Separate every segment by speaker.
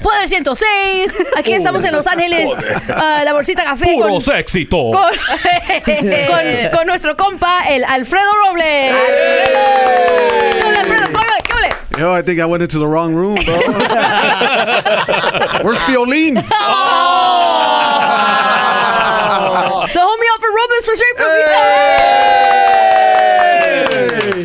Speaker 1: Poder 106. Aquí estamos en Los Ángeles. La bolsita café.
Speaker 2: Puros éxito.
Speaker 1: Con nuestro compa, el Alfredo Robles. Alfredo, ¿qué ole?
Speaker 3: Yo, I think I went into the wrong room, bro. Where's Piolín?
Speaker 1: The homie Alfred Robles for straight from East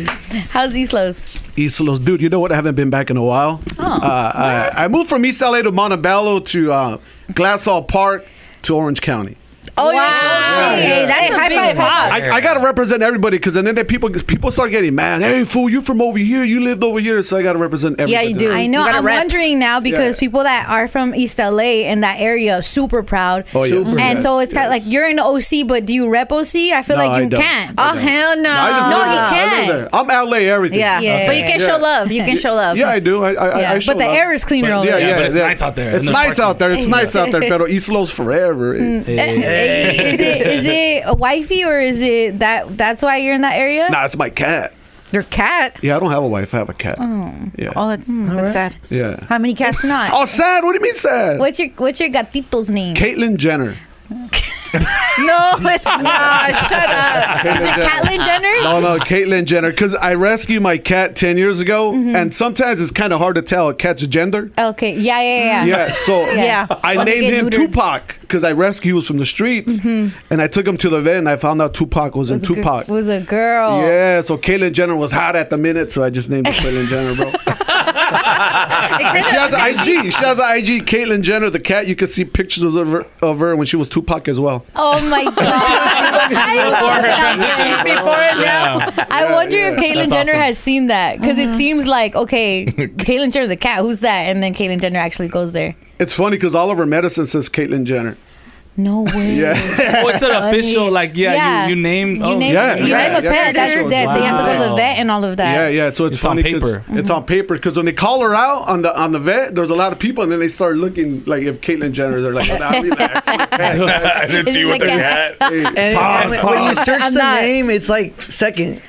Speaker 1: LA. How's Islos?
Speaker 3: Islos, dude, you know what? I haven't been back in a while. I moved from East LA to Montebello to Glassall Park to Orange County.
Speaker 1: Oh, wow. Hey, that's a big talk.
Speaker 3: I got to represent everybody because then people start getting mad. Hey, fool, you're from over here. You lived over here. So I got to represent everybody.
Speaker 4: Yeah, you do.
Speaker 1: I know. I'm wondering now because people that are from East LA and that area are super proud.
Speaker 3: Oh, yeah.
Speaker 1: And so it's kind of like you're in OC, but do you rep OC? I feel like you can't.
Speaker 4: Oh, hell no.
Speaker 1: No, he can't.
Speaker 3: I'm LA everything.
Speaker 4: Yeah. But you can show love. You can show love.
Speaker 3: Yeah, I do. I show
Speaker 1: but the
Speaker 3: love.
Speaker 1: air is cleaner over there.
Speaker 3: Yeah,
Speaker 2: but it's nice out there.
Speaker 3: It's nice out there. It's nice out there. Pero Islos forever.
Speaker 1: Is it a wifey or is it that's why you're in that area?
Speaker 3: Nah, it's my cat.
Speaker 4: Your cat?
Speaker 3: Yeah, I don't have a wife. I have a cat. Yeah.
Speaker 4: Oh, that's sad.
Speaker 3: Yeah.
Speaker 4: How many cats?
Speaker 1: Not.
Speaker 3: Oh, sad? What do you mean sad?
Speaker 1: What's your gatito's name?
Speaker 3: Caitlyn Jenner.
Speaker 4: No, it's not. Shut up.
Speaker 1: Is it Caitlyn Jenner?
Speaker 3: No, Caitlyn Jenner. Because I rescued my cat 10 years ago, and sometimes it's kind of hard to tell a cat's gender.
Speaker 1: Okay, yeah.
Speaker 3: Yeah, so I named him Tupac because I rescued him from the streets, and I took him to the vet, and I found out Tupac was in Tupac.
Speaker 1: Was a girl.
Speaker 3: Yeah, so Caitlyn Jenner was hot at the minute, so I just named her Caitlyn Jenner, bro. She has an IG. She has an IG, Caitlyn Jenner, the cat. You can see pictures of her when she was Tupac as well.
Speaker 1: Oh my God!
Speaker 4: Before and now.
Speaker 1: I wonder if Caitlyn Jenner has seen that because it seems like Caitlyn Jenner, the cat. Who's that? And then Caitlyn Jenner actually goes there.
Speaker 3: It's funny because all of her medicine says Caitlyn Jenner.
Speaker 1: No way.
Speaker 3: Yeah.
Speaker 2: What's an official? Like, you name.
Speaker 1: You name
Speaker 3: yeah.
Speaker 1: You name a pet. That's
Speaker 3: Wow.
Speaker 1: They have to go to the vet and all of that.
Speaker 3: Yeah. So it's funny
Speaker 2: on paper.
Speaker 3: It's on paper because when they call her out on the vet, there's a lot of people, and then they start looking like if Caitlyn Jenner, they're like, relax.
Speaker 5: I didn't see what they had.
Speaker 6: And when you search the name, it's like second.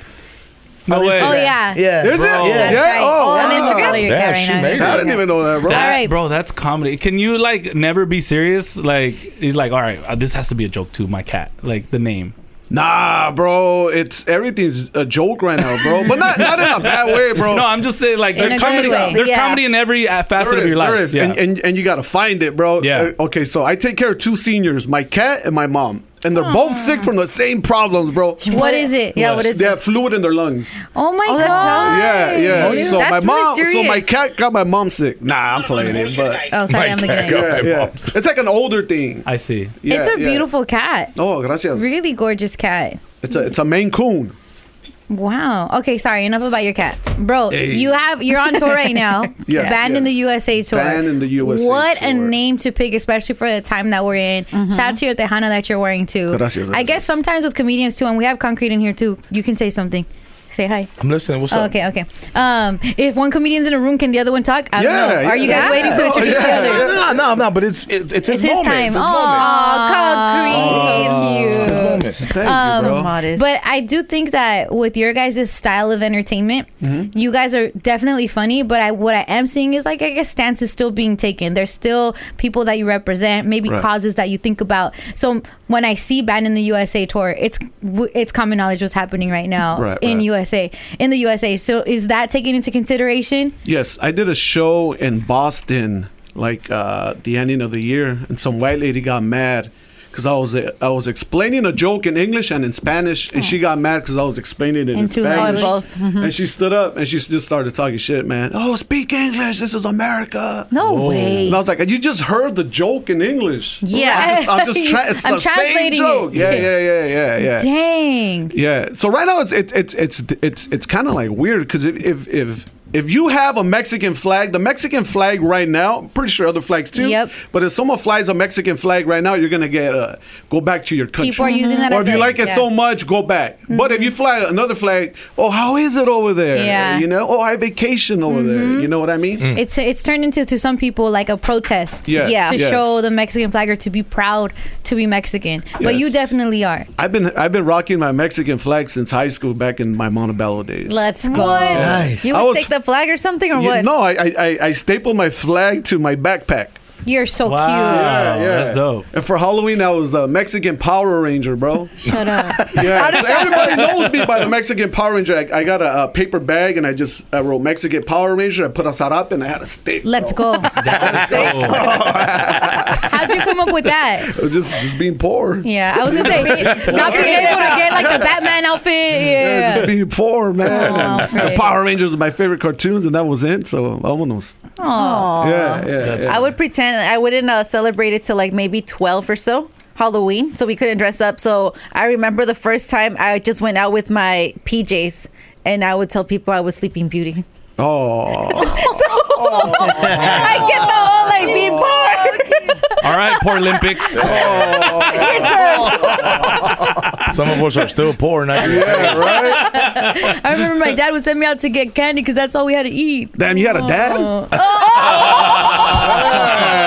Speaker 2: No way.
Speaker 1: Oh yeah.
Speaker 6: Yeah.
Speaker 3: Is it?
Speaker 2: Bro.
Speaker 3: Yeah.
Speaker 1: That's right.
Speaker 3: Oh,
Speaker 1: I'm
Speaker 3: wow.
Speaker 1: Instagram your cat right
Speaker 5: she
Speaker 1: now.
Speaker 5: made it.
Speaker 3: I didn't even know that, bro.
Speaker 2: All
Speaker 1: right.
Speaker 2: Bro, that's comedy. Can you never be serious? Like, you're like, all right, this has to be a joke too. My cat, like the name.
Speaker 3: Nah, bro. Everything's a joke right now, bro. But not in a bad way, bro.
Speaker 2: No, I'm just saying, like,
Speaker 1: In
Speaker 2: there's
Speaker 1: a
Speaker 2: comedy.
Speaker 1: good way.
Speaker 2: There's comedy in every facet of your life.
Speaker 3: There is.
Speaker 2: Yeah.
Speaker 3: And you got to find it, bro.
Speaker 2: Yeah.
Speaker 3: Okay, so I take care of two seniors, my cat and my mom. And they're both sick from the same problems, bro.
Speaker 1: What is it?
Speaker 4: Yeah, what is
Speaker 3: They
Speaker 4: it?
Speaker 3: have fluid in their lungs.
Speaker 1: Oh my
Speaker 4: that's
Speaker 1: God.
Speaker 3: Yeah.
Speaker 4: Oh,
Speaker 3: So
Speaker 4: that's
Speaker 3: my
Speaker 4: really
Speaker 3: mom,
Speaker 4: serious.
Speaker 3: my cat got my mom sick. Nah, I'm playing it, but
Speaker 1: Oh, sorry, I'm looking at it.
Speaker 3: yeah. It's like an older thing.
Speaker 2: I see.
Speaker 3: Yeah,
Speaker 1: It's a beautiful cat.
Speaker 3: Oh, gracias.
Speaker 1: Really gorgeous cat.
Speaker 3: It's a Maine Coon.
Speaker 1: Wow. Okay, sorry. Enough about your cat, bro.
Speaker 3: Hey.
Speaker 1: you're on tour right now.
Speaker 3: Yes,
Speaker 1: Banned in the USA tour.
Speaker 3: Banned in the USA
Speaker 1: What
Speaker 3: tour.
Speaker 1: a name to pick, especially for the time that we're in. Shout out to your tejana that you're wearing too.
Speaker 3: Gracias.
Speaker 1: I guess sometimes with comedians too, and we have Concrete in here too. You can say something. Say hi.
Speaker 5: I'm listening. What's up?
Speaker 1: Okay. If one comedian's in a room, can the other one talk? I don't know. Are you guys waiting to introduce the other?
Speaker 5: No. But it's his
Speaker 1: It's his
Speaker 5: moment.
Speaker 1: time.
Speaker 5: It's his moment.
Speaker 1: Concrete.
Speaker 5: It's his moment.
Speaker 3: Thank you, bro.
Speaker 4: Modest.
Speaker 1: But I do think that with your guys' style of entertainment, you guys are definitely funny. But what I am seeing is I guess stance is still being taken. There's still people that you represent, maybe causes that you think about. So when I see Banned in the USA tour, it's common knowledge what's happening right now in the USA. So is that taken into consideration?
Speaker 3: Yes, I did a show in Boston, like the ending of the year, and some white lady got mad because I was explaining a joke in English and in Spanish, and she got mad because I was explaining it in Spanish.
Speaker 4: Both.
Speaker 3: And she stood up and she just started talking shit, man. Oh, speak English. This is America.
Speaker 4: No way.
Speaker 3: And I was like, you just heard the joke in English.
Speaker 4: Yeah.
Speaker 3: I'm just it's
Speaker 1: I'm
Speaker 3: the same
Speaker 1: translating
Speaker 3: joke.
Speaker 1: it.
Speaker 3: Yeah.
Speaker 1: Dang.
Speaker 3: Yeah. So right now it's kind of like weird because if you have a Mexican flag, the Mexican flag right now, I'm pretty sure other flags too.
Speaker 1: Yep.
Speaker 3: But if someone flies a Mexican flag right now, you're gonna get go back to your country.
Speaker 1: People are using that
Speaker 3: or
Speaker 1: as
Speaker 3: if you like it so much, go back. But if you fly another flag, how is it over there?
Speaker 1: Yeah.
Speaker 3: You know, I vacation over there. You know what I mean?
Speaker 1: It's turned into to some people like a protest.
Speaker 3: Yes,
Speaker 1: To
Speaker 3: yes.
Speaker 1: show the Mexican flag or to be proud to be Mexican. But you
Speaker 3: Yes.
Speaker 1: definitely are.
Speaker 3: I've been rocking my Mexican flag since high school back in my Montebello days.
Speaker 1: Let's go.
Speaker 6: Nice.
Speaker 4: You
Speaker 3: I
Speaker 4: would
Speaker 3: was-
Speaker 4: take the flag or something, or what?
Speaker 3: No, I stapled my flag to my backpack.
Speaker 1: You're so
Speaker 2: Wow.
Speaker 1: cute.
Speaker 2: That's dope.
Speaker 3: And for Halloween, I was the Mexican Power Ranger, bro.
Speaker 1: Shut up.
Speaker 3: Yeah, so everybody knows me by the Mexican Power Ranger. I got a paper bag and I wrote Mexican Power Ranger. I put a sarap and I had a stick.
Speaker 1: Let's go.
Speaker 2: That's dope.
Speaker 1: How'd you come up with that?
Speaker 3: It was just being poor.
Speaker 1: Yeah, I was gonna say not being able to get like the Batman outfit. Yeah.
Speaker 3: Just being poor, man.
Speaker 1: Oh,
Speaker 3: And
Speaker 1: Alfred.
Speaker 3: Power Rangers were my favorite cartoons, and that was it. So vámonos.
Speaker 4: Aw.
Speaker 3: Yeah.
Speaker 4: I would pretend I wouldn't celebrate it till like maybe 12 or so, Halloween, so we couldn't dress up. So I remember the first time I just went out with my PJs and I would tell people I was Sleeping Beauty.
Speaker 3: Oh.
Speaker 4: I get the whole like being poor.
Speaker 2: All right, poor Olympics.
Speaker 5: Some of us are still poor. Not
Speaker 3: Yeah, right?
Speaker 1: I remember my dad would send me out to get candy because that's all we had to eat.
Speaker 3: Damn, you had a dad?
Speaker 1: Oh.
Speaker 3: Yeah,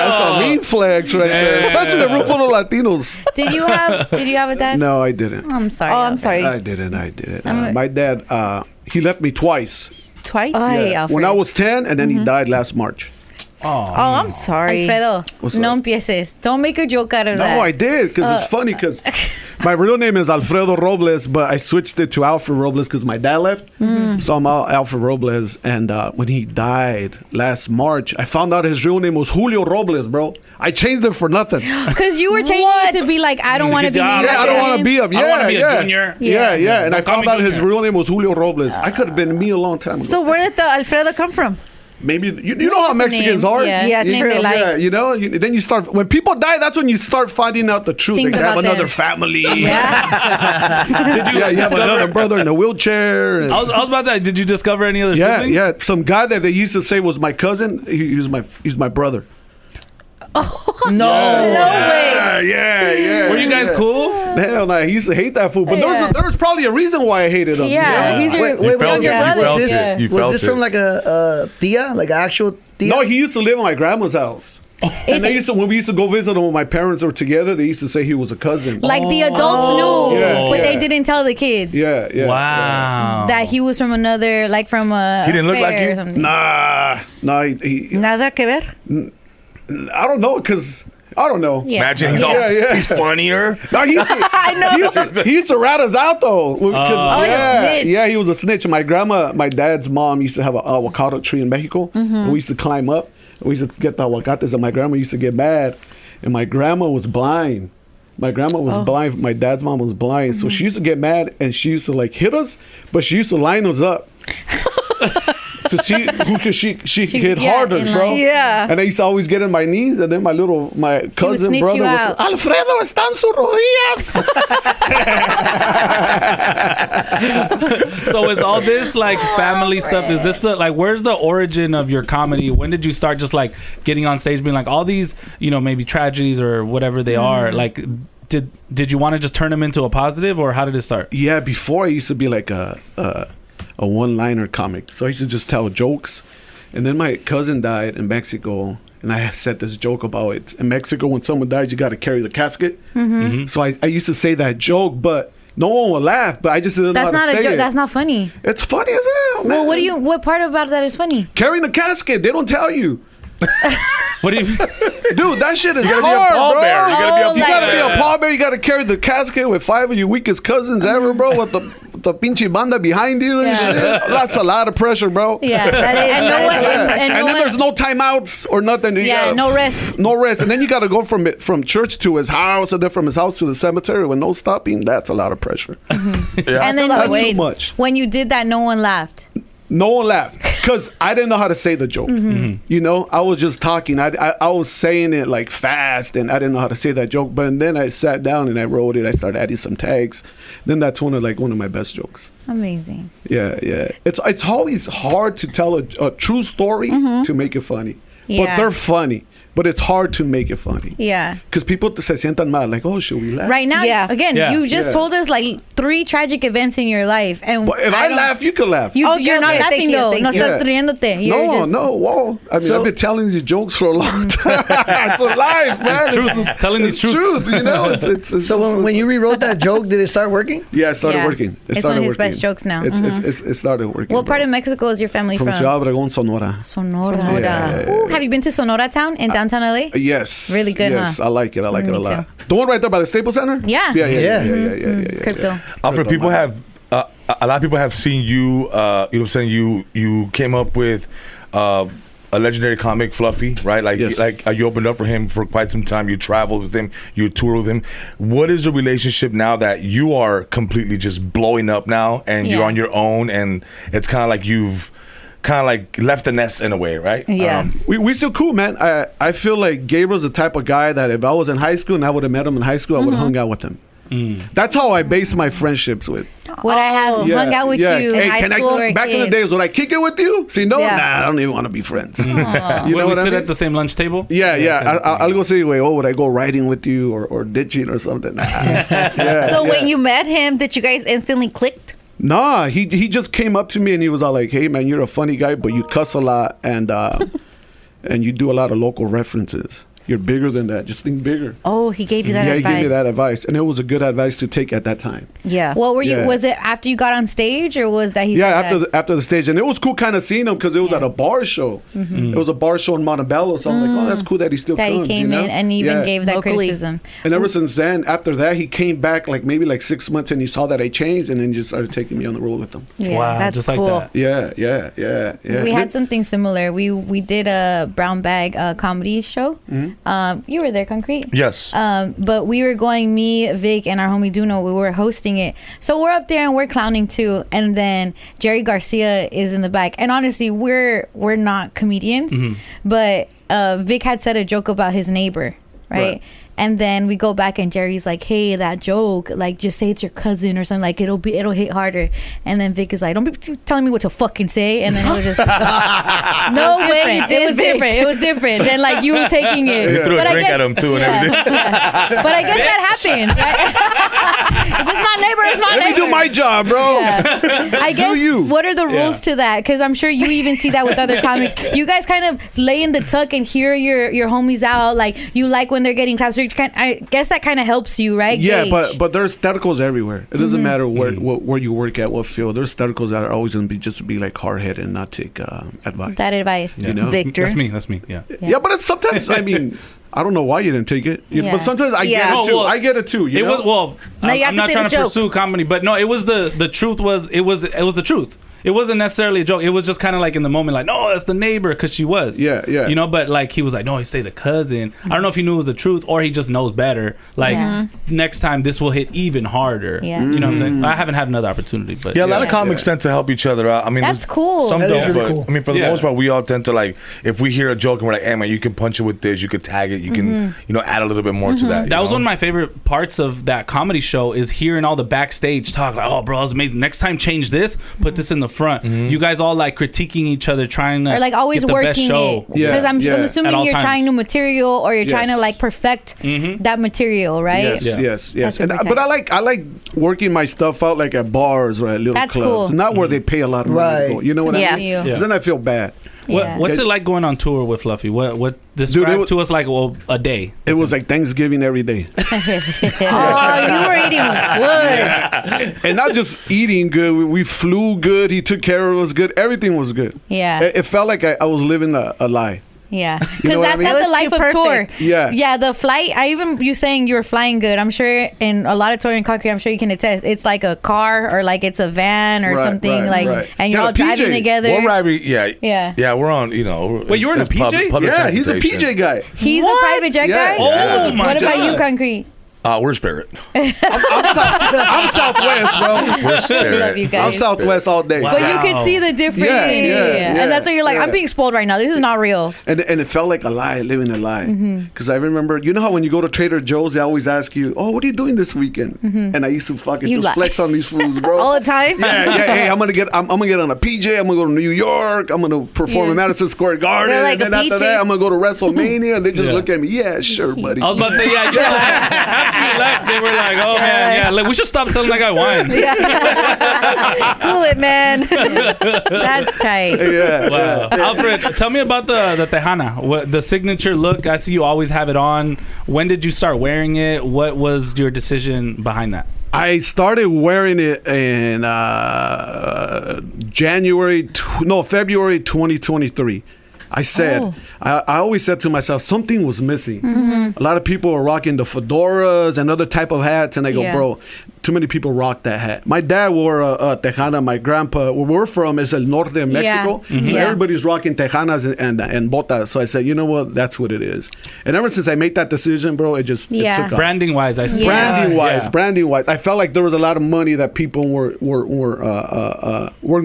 Speaker 3: that's a mean flex right there. Especially a room full of Latinos.
Speaker 1: Did you have a dad?
Speaker 3: No, I didn't.
Speaker 1: I'm sorry.
Speaker 4: Oh, I'm
Speaker 1: Alfred.
Speaker 4: sorry.
Speaker 3: I didn't. My dad, he left me twice.
Speaker 4: Twice?
Speaker 1: Ay,
Speaker 3: Yeah.
Speaker 1: Alfred.
Speaker 3: When I was 10, and then he died last March.
Speaker 4: Oh, I'm sorry.
Speaker 1: Alfredo,
Speaker 3: What's
Speaker 1: no
Speaker 3: up?
Speaker 1: empieces. Don't make a joke out of that.
Speaker 3: No, I did, because it's funny, because my real name is Alfredo Robles, but I switched it to Alfred Robles because my dad left. So I'm Alfred Robles, and when he died last March, I found out his real name was Julio Robles, bro. I changed it for nothing.
Speaker 1: Because you were changing it to be like, I don't want to be
Speaker 2: Good job.
Speaker 1: named
Speaker 3: Yeah, I
Speaker 1: after
Speaker 3: don't want to
Speaker 1: him.
Speaker 3: be up.
Speaker 2: I don't wanna be a
Speaker 3: Yeah.
Speaker 2: junior.
Speaker 3: Yeah. And I
Speaker 2: Don't call
Speaker 3: found
Speaker 2: me
Speaker 3: out his
Speaker 2: junior.
Speaker 3: real name was Julio Robles. I could have been me a long time ago.
Speaker 4: So where did the Alfredo come from?
Speaker 3: Maybe you know how
Speaker 1: What's the
Speaker 3: Mexicans
Speaker 1: name?
Speaker 3: are.
Speaker 1: Yeah,
Speaker 4: Yeah,
Speaker 3: You
Speaker 4: name they
Speaker 3: know,
Speaker 4: like.
Speaker 3: yeah, you know. Then you start when people die. That's when you start finding out the truth.
Speaker 1: Things
Speaker 3: They have
Speaker 1: about
Speaker 3: another
Speaker 1: them.
Speaker 3: family.
Speaker 2: Did you
Speaker 3: Yeah, you have
Speaker 2: discover-
Speaker 3: another brother in a wheelchair. And,
Speaker 2: I was about to say, did you discover any other
Speaker 3: yeah,
Speaker 2: siblings?
Speaker 3: yeah. Some guy that they used to say was my cousin. He's my brother.
Speaker 4: No way.
Speaker 3: Yeah.
Speaker 2: Were you guys cool?
Speaker 3: Hell no, he used to hate that food. But
Speaker 1: Yeah.
Speaker 3: there was probably a reason why I hated him.
Speaker 1: Yeah, he's your
Speaker 6: Wait,
Speaker 5: You felt
Speaker 1: younger
Speaker 5: it.
Speaker 1: brother.
Speaker 5: You felt
Speaker 6: this-
Speaker 1: Yeah.
Speaker 5: it. You
Speaker 6: Was
Speaker 5: felt
Speaker 6: this
Speaker 5: it.
Speaker 6: from like a tia, like an actual tia?
Speaker 3: No, he used to live at my grandma's house. And they used to, when we used to go visit him when my parents were together, they used to say he was a cousin.
Speaker 1: Like the adults knew,
Speaker 3: Yeah,
Speaker 1: but they
Speaker 3: yeah.
Speaker 1: didn't tell the kids
Speaker 3: Yeah.
Speaker 2: Wow.
Speaker 1: that he was from another, like from a.
Speaker 5: He didn't look like
Speaker 1: affair
Speaker 5: you?
Speaker 1: or something.
Speaker 3: Nah, he
Speaker 4: Nada que ver.
Speaker 3: I don't know, because I don't know.
Speaker 1: Yeah.
Speaker 5: Imagine he's,
Speaker 3: Yeah.
Speaker 5: he's funnier.
Speaker 3: No, he used to,
Speaker 4: I know.
Speaker 3: he used to rat us out though.
Speaker 4: Oh, like a snitch.
Speaker 3: Yeah, he was a snitch. My dad's mom used to have an avocado tree in Mexico. And we used to climb up. We used to get the avocados, and my grandma used to get mad. And my grandma was blind. My grandma was blind. My dad's mom was blind. So she used to get mad, and she used to like hit us, but she used to line us up. To see who could she hit
Speaker 1: yeah,
Speaker 3: harder,
Speaker 1: in
Speaker 3: bro.
Speaker 1: line.
Speaker 4: Yeah.
Speaker 3: And I used to always get in my knees, and then my cousin
Speaker 1: snitch
Speaker 3: brother
Speaker 1: you
Speaker 3: was
Speaker 1: out.
Speaker 3: Alfredo están sus rodillas.
Speaker 2: So is all this like family stuff? Is this where's the origin of your comedy? When did you start just like getting on stage being like all these, maybe tragedies or whatever they are? Like, did you want to just turn them into a positive, or how did it start?
Speaker 3: Yeah, before I used to be like a one-liner comic. So I used to just tell jokes. And then my cousin died in Mexico, and I said this joke about it. In Mexico, when someone dies, you got to carry the casket. So I used to say that joke, but no one would laugh. But I just didn't know
Speaker 1: That's
Speaker 3: how
Speaker 1: not
Speaker 3: to
Speaker 1: a
Speaker 3: say
Speaker 1: joke.
Speaker 3: it.
Speaker 1: That's not funny.
Speaker 3: It's funny as hell, man.
Speaker 1: Well, what part about that is funny?
Speaker 3: Carrying the casket, they don't tell you.
Speaker 2: What do you?
Speaker 3: Dude, that shit is
Speaker 5: You
Speaker 3: hard,
Speaker 5: gotta be a
Speaker 3: bro.
Speaker 5: pallbearer. You gotta be a
Speaker 3: You gotta be
Speaker 2: pallbearer.
Speaker 3: a pallbearer. You gotta carry the casket with 5 of your weakest cousins ever, bro. With the pinche banda behind you and
Speaker 1: Yeah.
Speaker 3: shit. That's a lot of pressure, bro.
Speaker 1: Yeah, that is, and no one, and no
Speaker 3: And then
Speaker 1: one-
Speaker 3: there's no timeouts or nothing. You
Speaker 1: yeah,
Speaker 3: gotta-
Speaker 1: no rest.
Speaker 3: No rest. And then you gotta go from church to his house, and then from his house to the cemetery with no stopping. That's a lot of pressure.
Speaker 5: Yeah.
Speaker 1: And then
Speaker 3: That's
Speaker 1: wait,
Speaker 3: too much.
Speaker 1: when you did that, no one laughed.
Speaker 3: No one laughed because I didn't know how to say the joke. You know, I was just talking. I was saying it like fast, and I didn't know how to say that joke. But then I sat down and I wrote it. I started adding some tags. Then that's one of my best jokes.
Speaker 1: Amazing.
Speaker 3: Yeah. It's always hard to tell a true story to make it funny. But
Speaker 1: Yeah.
Speaker 3: they're funny. but it's hard to make it funny.
Speaker 1: Yeah.
Speaker 3: Because people se sientan mal, like, oh, should we laugh?
Speaker 1: Right now,
Speaker 4: Yeah.
Speaker 1: again,
Speaker 2: Yeah.
Speaker 1: you just
Speaker 3: Yeah.
Speaker 1: told us like 3 tragic events in your life, and
Speaker 3: But if I
Speaker 1: don't-
Speaker 3: laugh, you can laugh.
Speaker 1: You're
Speaker 4: Okay,
Speaker 1: not
Speaker 4: okay,
Speaker 1: laughing
Speaker 4: thank you,
Speaker 1: though.
Speaker 4: thank
Speaker 1: No
Speaker 4: you.
Speaker 1: estás riéndote. You're
Speaker 3: No,
Speaker 1: just,
Speaker 3: no, whoa. I mean,
Speaker 6: So-
Speaker 3: I've been telling these jokes for a long time. It's a life, man.
Speaker 2: Truth. Telling these truths.
Speaker 3: truth, you know? It's
Speaker 6: So when you rewrote that joke, did it start working?
Speaker 3: Yeah, it started
Speaker 1: Yeah.
Speaker 3: working.
Speaker 1: It's
Speaker 3: started
Speaker 1: one of his
Speaker 3: working.
Speaker 1: best jokes now.
Speaker 3: It started working.
Speaker 1: What part
Speaker 3: bro.
Speaker 1: of Mexico is your family
Speaker 3: From
Speaker 1: from?
Speaker 3: Ciudad Obregón, Sonora.
Speaker 1: Sonora.
Speaker 3: Yeah, yeah, yeah.
Speaker 1: Ooh, have you been to Sonora town in downtown LA?
Speaker 3: Yes.
Speaker 1: Really good,
Speaker 3: yes,
Speaker 1: huh?
Speaker 3: I like it. I like it
Speaker 1: Me
Speaker 3: a lot.
Speaker 1: too.
Speaker 3: The one right there by the Staples Center?
Speaker 1: Yeah.
Speaker 3: Yeah, yeah, yeah.
Speaker 6: Yeah.
Speaker 3: yeah.
Speaker 1: Crypto.
Speaker 5: Alfred, people have a lot of people have seen you. You know, what I'm saying you came up with a legendary comic, Fluffy, right? Like,
Speaker 3: Yes.
Speaker 5: you opened up for him for quite some time. You traveled with him. You toured with him. What is the relationship now that you are completely just blowing up now, and you're
Speaker 1: Yeah.
Speaker 5: on your own, and it's kind of like you've kind of like left the nest in a way, right?
Speaker 4: Yeah.
Speaker 3: We still cool, man. I feel like Gabriel's the type of guy that if I was in high school and I would have met him in high school, I would have hung out with him. That's how I base my friendships with.
Speaker 1: Would I have hung out with you
Speaker 3: Hey,
Speaker 1: in high
Speaker 3: can
Speaker 1: school?
Speaker 3: I,
Speaker 1: or
Speaker 3: back in the
Speaker 1: kids?
Speaker 3: days, would I kick it with you? See, no,
Speaker 4: Yeah.
Speaker 3: nah, I don't even want to be friends. You
Speaker 2: When
Speaker 3: know
Speaker 2: we
Speaker 3: what I
Speaker 2: sit
Speaker 3: mean?
Speaker 2: at the same lunch table.
Speaker 3: Yeah. I'll go say, wait, would I go riding with you or ditching or something? Nah. Yeah,
Speaker 4: So
Speaker 3: yeah.
Speaker 4: when you met him, did you guys instantly clicked?
Speaker 3: Nah, he just came up to me and he was all like, "Hey man, you're a funny guy, but you cuss a lot and you do a lot of local references. You're bigger than that. Just think bigger."
Speaker 4: Oh, he gave you that
Speaker 3: Yeah,
Speaker 4: advice.
Speaker 3: he gave me that advice, and it was a good advice to take at that time.
Speaker 4: Yeah.
Speaker 1: What were you?
Speaker 3: Yeah.
Speaker 1: Was it after you got on stage, or was that he?
Speaker 3: Yeah,
Speaker 1: said that?
Speaker 3: after the stage, and it was cool kind of seeing him because it was
Speaker 1: Yeah.
Speaker 3: at a bar show. It was a bar show in Montebello, so I'm like, oh, that's cool that he still
Speaker 1: that
Speaker 3: comes.
Speaker 1: he came
Speaker 3: you know?
Speaker 1: in and even
Speaker 3: Yeah.
Speaker 1: gave that
Speaker 4: Locally.
Speaker 1: criticism.
Speaker 3: And ever since then, after that, he came back like maybe like 6 months, and he saw that I changed, and then just started taking me on the road with him.
Speaker 1: Yeah.
Speaker 2: Wow,
Speaker 4: that's
Speaker 2: just like
Speaker 4: cool.
Speaker 2: that.
Speaker 3: Yeah.
Speaker 1: We had something similar. We did a brown bag comedy show. You were there, Concrete.
Speaker 5: Yes.
Speaker 1: But we were going, me, Vic, and our homie Duno, we were hosting it. So we're up there and we're clowning too. And then Jerry Garcia is in the back. And honestly, we're not comedians, but Vic had said a joke about his neighbor, right? And then we go back and Jerry's like, hey, that joke, like just say it's your cousin or something, like it'll hit harder. And then Vic is like, don't be telling me what to fucking say. And then it was just
Speaker 4: No way you did.
Speaker 1: it was different. It was different than like you were taking it.
Speaker 5: You threw a
Speaker 1: But I
Speaker 5: drink
Speaker 1: guess-
Speaker 5: at him too and everything.
Speaker 1: yeah. But I guess that happens, right? If it's my neighbor, it's my
Speaker 3: Let
Speaker 1: neighbor.
Speaker 3: me do my job, bro.
Speaker 1: Yeah. I guess
Speaker 3: you.
Speaker 1: what are the rules
Speaker 2: Yeah.
Speaker 1: to that? Because I'm sure you even see that with other comics. You guys kind of lay in the tuck and hear your homies out. Like you like when they're getting claps. So you I guess that kind of helps you, right?
Speaker 3: Yeah,
Speaker 1: Gauge.
Speaker 3: but there's aestheticals everywhere. It doesn't matter where you work at, what field. There's aestheticals that are always going to be like hard headed and not take advice.
Speaker 1: that advice.
Speaker 3: You know?
Speaker 4: Victor.
Speaker 2: That's me. Yeah.
Speaker 3: Yeah, but it's sometimes I mean, I don't know why you didn't take it.
Speaker 1: Yeah.
Speaker 3: But sometimes I
Speaker 4: Yeah.
Speaker 3: get
Speaker 2: No,
Speaker 3: it too.
Speaker 2: well,
Speaker 3: I get it too. You
Speaker 2: It
Speaker 3: know?
Speaker 2: was
Speaker 4: No, you have
Speaker 2: I'm
Speaker 4: to
Speaker 2: not
Speaker 4: say
Speaker 2: trying
Speaker 4: the
Speaker 2: to
Speaker 4: joke.
Speaker 2: pursue comedy, but no, it was the truth was it was the truth. It wasn't necessarily a joke. It was just kind of like in the moment, like, no, that's the neighbor, because she was.
Speaker 3: Yeah.
Speaker 2: You know, but like he was like, no, he say the cousin. I don't know if he knew it was the truth or he just knows better. Like
Speaker 1: Yeah.
Speaker 2: next time this will hit even harder.
Speaker 1: Yeah.
Speaker 2: You know what I'm saying? I haven't had another opportunity, but
Speaker 5: Yeah, a lot of
Speaker 1: Yeah.
Speaker 5: comics tend to help each other out. I mean,
Speaker 1: That's
Speaker 5: there's-
Speaker 1: cool.
Speaker 5: Some
Speaker 6: That is
Speaker 5: don't,
Speaker 6: really
Speaker 5: but
Speaker 6: cool.
Speaker 5: I mean, for the
Speaker 2: Yeah.
Speaker 5: most part, we all tend to like if we hear a joke and we're like, "Hey, man, you can punch it with this, you could tag it, you can, add a little bit more to that."
Speaker 2: That was one of my favorite parts of that comedy show is hearing all the backstage talk. Like, oh, bro, that was amazing. Next time, change this. Put this in the front. You guys all like critiquing each other, trying to
Speaker 1: or like always
Speaker 2: get the best
Speaker 1: working
Speaker 2: show.
Speaker 1: it.
Speaker 3: Yeah,
Speaker 1: Because I'm
Speaker 3: yeah.
Speaker 1: assuming
Speaker 2: At all
Speaker 1: you're
Speaker 2: times.
Speaker 1: trying new material or you're trying to
Speaker 3: Yes.
Speaker 1: like perfect that material, right?
Speaker 3: Yes,
Speaker 2: Yeah.
Speaker 3: yes.
Speaker 1: That's
Speaker 3: And,
Speaker 1: super
Speaker 3: but
Speaker 1: tight.
Speaker 3: I like working my stuff out like at bars or at little
Speaker 1: That's
Speaker 3: clubs,
Speaker 1: cool.
Speaker 3: not where they pay a lot of money.
Speaker 6: Right.
Speaker 3: to go. You know what
Speaker 1: To
Speaker 3: I
Speaker 1: see
Speaker 3: mean?
Speaker 1: you.
Speaker 3: Because then I feel bad.
Speaker 1: Yeah.
Speaker 2: What's it like going on tour with Fluffy? What describe
Speaker 3: was-
Speaker 2: to us like a day?
Speaker 3: It was like Thanksgiving every day,
Speaker 4: Oh, you were eating good.
Speaker 3: and not just eating good. We flew good. He took care of us good. Everything was good.
Speaker 1: Yeah.
Speaker 3: It felt like I was living a lie.
Speaker 1: Yeah, because
Speaker 3: know what I
Speaker 1: that's
Speaker 3: mean?
Speaker 1: not
Speaker 4: It
Speaker 1: the
Speaker 4: was
Speaker 1: life
Speaker 4: too
Speaker 1: of tour.
Speaker 4: perfect.
Speaker 3: Yeah.
Speaker 1: Yeah, the flight. You saying you were flying good. I'm sure in a lot of touring concrete. I'm sure you can attest. It's like a car or like it's a van or
Speaker 3: Right,
Speaker 1: something
Speaker 3: right,
Speaker 1: like,
Speaker 3: right.
Speaker 1: and you're
Speaker 3: Yeah,
Speaker 1: all
Speaker 3: the PJ.
Speaker 1: driving together.
Speaker 5: We're riding,
Speaker 1: Yeah.
Speaker 5: We're on. You know.
Speaker 2: Wait, you were in a
Speaker 5: it's pub-
Speaker 2: PJ?
Speaker 5: public
Speaker 3: Yeah, he's a
Speaker 5: transportation.
Speaker 3: PJ guy.
Speaker 1: He's
Speaker 4: What?
Speaker 1: a private jet
Speaker 3: Yeah.
Speaker 1: guy.
Speaker 2: Oh my
Speaker 1: What about
Speaker 2: God.
Speaker 1: you, concrete?
Speaker 5: We're Spirit.
Speaker 3: I'm Southwest, bro.
Speaker 5: We're Spirit.
Speaker 1: We love you
Speaker 3: I'm
Speaker 1: guys.
Speaker 3: Southwest all day.
Speaker 2: Wow.
Speaker 1: But you can see the difference.
Speaker 3: Yeah.
Speaker 1: And that's why you're like, I'm being spoiled right now. This is not real.
Speaker 3: And it felt like a lie, living a lie. Because I remember, you know how when you go to Trader Joe's, they always ask you, "Oh, what are you doing this weekend?" And I used to fucking
Speaker 1: You
Speaker 3: just
Speaker 1: lie.
Speaker 3: flex on these fools, bro.
Speaker 4: All the time.
Speaker 3: Yeah. Hey, I'm gonna get on a PJ. I'm gonna go to New York. I'm gonna perform in Madison Square Garden.
Speaker 4: They're like
Speaker 3: and then
Speaker 4: a
Speaker 3: after
Speaker 4: PJ.
Speaker 3: that, I'm gonna go to WrestleMania. And they just
Speaker 2: Yeah.
Speaker 3: look at me. Yeah, sure, buddy.
Speaker 2: I was about to say, yeah. After you left, they were like, "Oh man, yeah, like, we should stop selling that guy wine."
Speaker 4: Cool it, man.
Speaker 1: That's tight.
Speaker 3: Yeah.
Speaker 2: Wow. Alfred, tell me about the Tejana, the signature look. I see you always have it on. When did you start wearing it? What was your decision behind that?
Speaker 3: I started wearing it in February 2023. I said, I always said to myself, something was missing. A lot of people are rocking the fedoras and other type of hats, and I go, bro, too many people rock that hat. My dad wore a Tejana. My grandpa, where we're from, is el norte de Mexico. So everybody's rocking Tejanas and botas. So I said, you know what? That's what it is. And ever since I made that decision, bro, it took off.
Speaker 2: Branding wise, I see.
Speaker 3: Branding wise, I felt like there was a lot of money that people were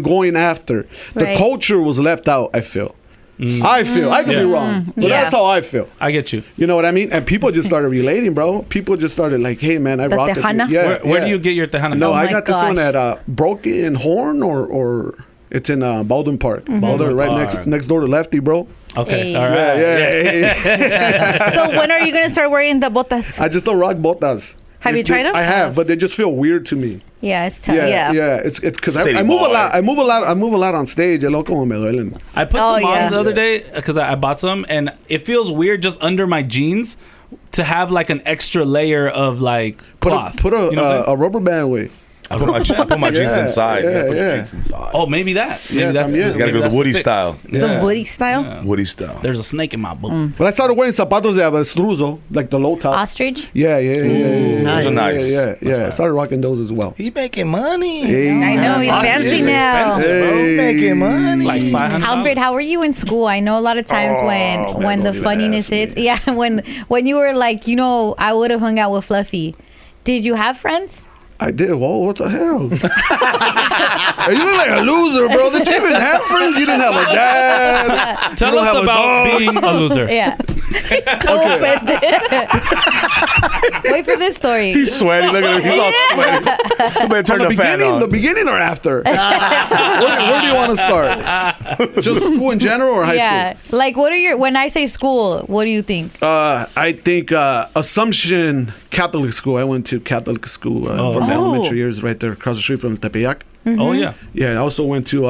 Speaker 3: going after. The culture was left out, I feel. I could be wrong, but that's how I feel.
Speaker 2: I get you.
Speaker 3: You know what I mean? And people just started relating, bro. People just started like, hey, man, I rocked it.
Speaker 4: Tejana?
Speaker 3: Yeah,
Speaker 2: Where do you get your Tejana?
Speaker 3: No,
Speaker 1: Oh
Speaker 3: I
Speaker 1: my
Speaker 3: got this one
Speaker 1: gosh.
Speaker 3: at Broken Horn or it's in Baldwin Park. Baldwin, right
Speaker 2: Park.
Speaker 3: next door to Lefty, bro.
Speaker 2: Okay,
Speaker 1: Hey.
Speaker 2: all right.
Speaker 3: Yeah.
Speaker 4: So when are you gonna start wearing the botas?
Speaker 3: I just don't rock botas.
Speaker 4: Have you tried them?
Speaker 3: I have, but they just feel weird to me.
Speaker 1: Yeah, it's tough.
Speaker 3: Yeah. It's because
Speaker 5: Steady
Speaker 3: I move
Speaker 5: boy.
Speaker 3: a lot. I move a lot on stage. Como me duelen.
Speaker 2: I put
Speaker 4: Oh,
Speaker 2: some
Speaker 4: yeah.
Speaker 2: on the other day because I bought some, and it feels weird just under my jeans to have like an extra layer of like cloth.
Speaker 3: Put
Speaker 2: You know what I'm saying?
Speaker 3: a rubber band away.
Speaker 5: I put my jeans
Speaker 3: Yeah,
Speaker 5: inside.
Speaker 3: yeah,
Speaker 5: Put
Speaker 3: yeah.
Speaker 5: your jeans inside.
Speaker 2: Oh, maybe that. Maybe
Speaker 3: Yeah,
Speaker 2: that's.
Speaker 3: también. You
Speaker 5: gotta
Speaker 2: maybe
Speaker 5: go
Speaker 2: that's
Speaker 5: the Woody
Speaker 2: fix.
Speaker 5: style.
Speaker 4: The Woody style.
Speaker 5: Woody style.
Speaker 2: There's a snake in my boot.
Speaker 3: But I started wearing zapatos de avestruzo, like the low top.
Speaker 1: Ostrich.
Speaker 3: Yeah.
Speaker 5: Those are nice.
Speaker 3: Yeah. I started rocking those as well.
Speaker 5: He making money.
Speaker 3: Hey.
Speaker 4: I know he's fancy
Speaker 2: It's
Speaker 4: now.
Speaker 2: expensive, bro.
Speaker 3: Hey.
Speaker 5: Making money.
Speaker 2: Like $500.
Speaker 1: Alfred, how were you in school? I know a lot of times when the
Speaker 3: don't even
Speaker 1: funniness
Speaker 3: ask me.
Speaker 1: hits. Yeah, when you were like, I would have hung out with Fluffy. Did you have friends?
Speaker 3: I did. Whoa, what the hell? Hey, you look like a loser, bro. Did you even have friends? You didn't have a dad.
Speaker 2: Tell
Speaker 3: You don't
Speaker 2: us
Speaker 3: have a
Speaker 2: about
Speaker 3: dog.
Speaker 2: being a loser.
Speaker 1: Yeah.
Speaker 4: So offended.
Speaker 1: Wait for this story.
Speaker 5: He's sweaty. Look at him. He's all sweaty. Somebody turn
Speaker 3: the
Speaker 5: the fan
Speaker 3: beginning,
Speaker 5: on.
Speaker 3: the beginning or after? where do you want to start? Just school in general or high
Speaker 1: Yeah. Like, when I say school, what do you think?
Speaker 3: school? I think Assumption Catholic School. I went to Catholic school from elementary years right there across the street from Tepeyac.
Speaker 2: Oh yeah.
Speaker 3: Yeah, I also went to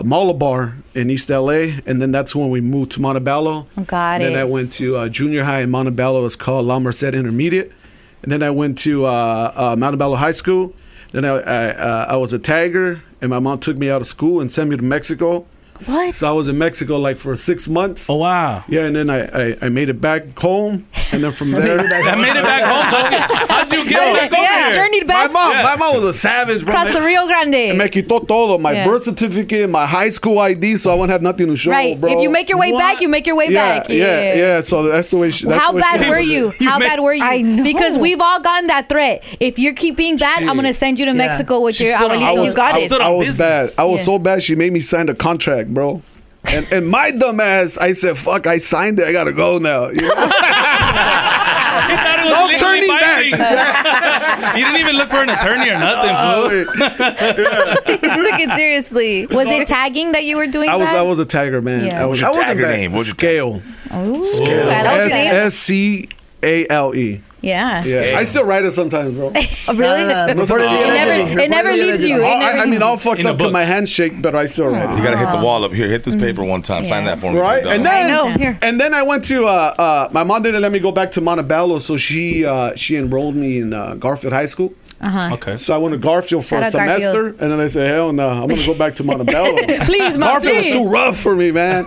Speaker 3: Malabar in East LA, and then that's when we moved to Montebello.
Speaker 1: Got
Speaker 3: Then
Speaker 1: it.
Speaker 3: I went to junior high in Montebello. It's called La Merced Intermediate. And then I went to Montebello High School. Then I was a tagger, and my mom took me out of school and sent me to Mexico.
Speaker 1: What?
Speaker 3: So I was in Mexico like for 6 months.
Speaker 2: Oh wow.
Speaker 3: Yeah, and then I made it back home, and then from there,
Speaker 2: I made it back home. How'd you get back over
Speaker 1: Yeah,
Speaker 2: here?
Speaker 1: journeyed
Speaker 3: my
Speaker 1: back
Speaker 3: mom was a savage, bro.
Speaker 1: across the Rio Grande.
Speaker 3: Me quitó todo, my
Speaker 1: Yeah.
Speaker 3: birth certificate, my high school ID, so I wouldn't have nothing to show,
Speaker 1: Right.
Speaker 3: bro.
Speaker 1: If you make your way back, you make your way back.
Speaker 3: Yeah. So that's the way.
Speaker 1: How bad were you? How bad were you?
Speaker 4: I know.
Speaker 1: Because we've all gotten that threat. If you keep being bad, I'm gonna send you to Mexico with your
Speaker 2: stood on-
Speaker 1: abuelito.
Speaker 4: You got it.
Speaker 2: stood on
Speaker 3: I was
Speaker 2: business.
Speaker 3: bad. I was
Speaker 1: Yeah.
Speaker 3: so bad. She made me sign the contract, bro. And my dumb ass, I said, "Fuck! I signed it. I gotta go now." You know?
Speaker 2: No
Speaker 3: turning back.
Speaker 2: You didn't even look for an attorney or nothing,
Speaker 3: Oh,
Speaker 2: fool.
Speaker 4: Took it seriously.
Speaker 1: Was it tagging that you were doing?
Speaker 3: I
Speaker 1: that?
Speaker 3: was a tagger, man.
Speaker 1: Yeah.
Speaker 3: I
Speaker 5: What's
Speaker 3: was
Speaker 5: your
Speaker 3: I wasn't
Speaker 5: tagger
Speaker 3: bad.
Speaker 5: name? What's your
Speaker 3: Scale?
Speaker 1: Ooh, I
Speaker 4: S-
Speaker 1: love your name.
Speaker 3: SCALE.
Speaker 1: Yeah.
Speaker 3: Yeah. I still write it sometimes, bro.
Speaker 4: Oh, really?
Speaker 6: Report it allegedly.
Speaker 1: It never
Speaker 6: Report
Speaker 1: leaves you.
Speaker 6: allegedly.
Speaker 1: It never
Speaker 3: I mean,
Speaker 1: leaves
Speaker 3: all fucked
Speaker 2: In a
Speaker 3: up because
Speaker 2: book.
Speaker 3: my hands shake, but I still write
Speaker 5: You
Speaker 3: it.
Speaker 5: gotta hit the wall up here. Hit this paper one time. Sign
Speaker 1: Yeah.
Speaker 5: that for me.
Speaker 3: Right,
Speaker 5: We're done.
Speaker 3: and then
Speaker 4: I know. Here.
Speaker 3: and then I went to my mom didn't let me go back to Montebello, so she enrolled me in Garfield High School.
Speaker 2: Okay.
Speaker 3: So I went to Garfield for
Speaker 1: Shout
Speaker 3: a
Speaker 1: out Garfield.
Speaker 3: semester, and then I said, "Hell no, I'm gonna go back to Montebello."
Speaker 1: Please, Mom,
Speaker 3: Garfield was
Speaker 1: please.
Speaker 3: too rough for me, man.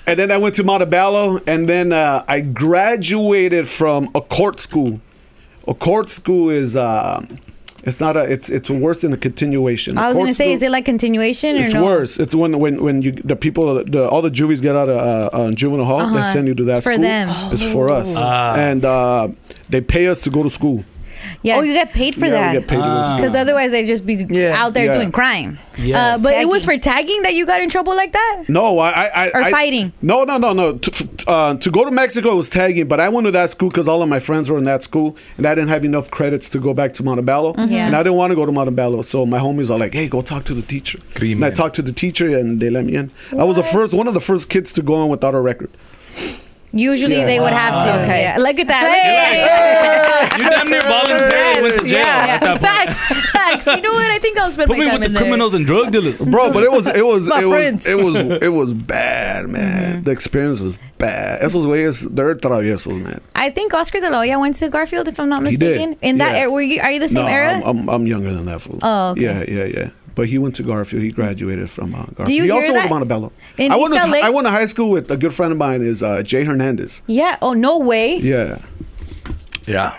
Speaker 3: And then I went to Montebello, and then I graduated from a court school. A court school is It's not a. It's worse than a continuation.
Speaker 1: I was gonna say, is it like continuation or
Speaker 3: it's
Speaker 1: no?
Speaker 3: worse. It's when you the people all the juvies get out of juvenile hall. They send you to that
Speaker 1: it's
Speaker 3: school.
Speaker 1: For them.
Speaker 3: It's for us, and they pay us to go to school.
Speaker 1: Yes.
Speaker 4: Oh, you get paid for that.
Speaker 3: We get paid to go to school.
Speaker 1: Because otherwise they'd just be out there doing crime.
Speaker 2: Yes.
Speaker 1: But it was for tagging that you got in trouble like that?
Speaker 3: No,
Speaker 1: Or fighting?
Speaker 3: No. To go to Mexico was tagging, but I went to that school because all of my friends were in that school, and I didn't have enough credits to go back to Montebello, and I didn't want to go to Montebello. So my homies are like, "Hey, go talk to the teacher." And I talked to the teacher, and they let me in. I was one of the first kids to go in without a record.
Speaker 1: Usually they would have to.
Speaker 4: Okay.
Speaker 1: Yeah. Look at that.
Speaker 2: You damn near voluntarily went to jail. At that point.
Speaker 1: Facts. You know what? I think I'll spend
Speaker 2: Put
Speaker 1: my
Speaker 2: me
Speaker 1: time
Speaker 2: with
Speaker 1: in
Speaker 2: the
Speaker 1: there.
Speaker 2: criminals and drug dealers.
Speaker 3: Bro, but it was
Speaker 4: friends.
Speaker 3: bad, man. The experience was bad. Esos güeyes, they're traviesos, man.
Speaker 1: I think Oscar De La Hoya went to Garfield, if I'm not
Speaker 3: He did.
Speaker 1: mistaken. In that era, are you the same
Speaker 3: No,
Speaker 1: era?
Speaker 3: I'm younger than that fool.
Speaker 1: Oh, okay.
Speaker 3: Yeah. But he went to Garfield. He graduated from Garfield.
Speaker 1: Do you
Speaker 3: he
Speaker 1: hear
Speaker 3: also
Speaker 1: that?
Speaker 3: went to Montebello.
Speaker 1: In
Speaker 3: I
Speaker 1: East
Speaker 3: went to high school with a good friend of mine. Is Jay Hernandez.
Speaker 1: Yeah. Oh, no way.
Speaker 3: Yeah.
Speaker 5: Yeah.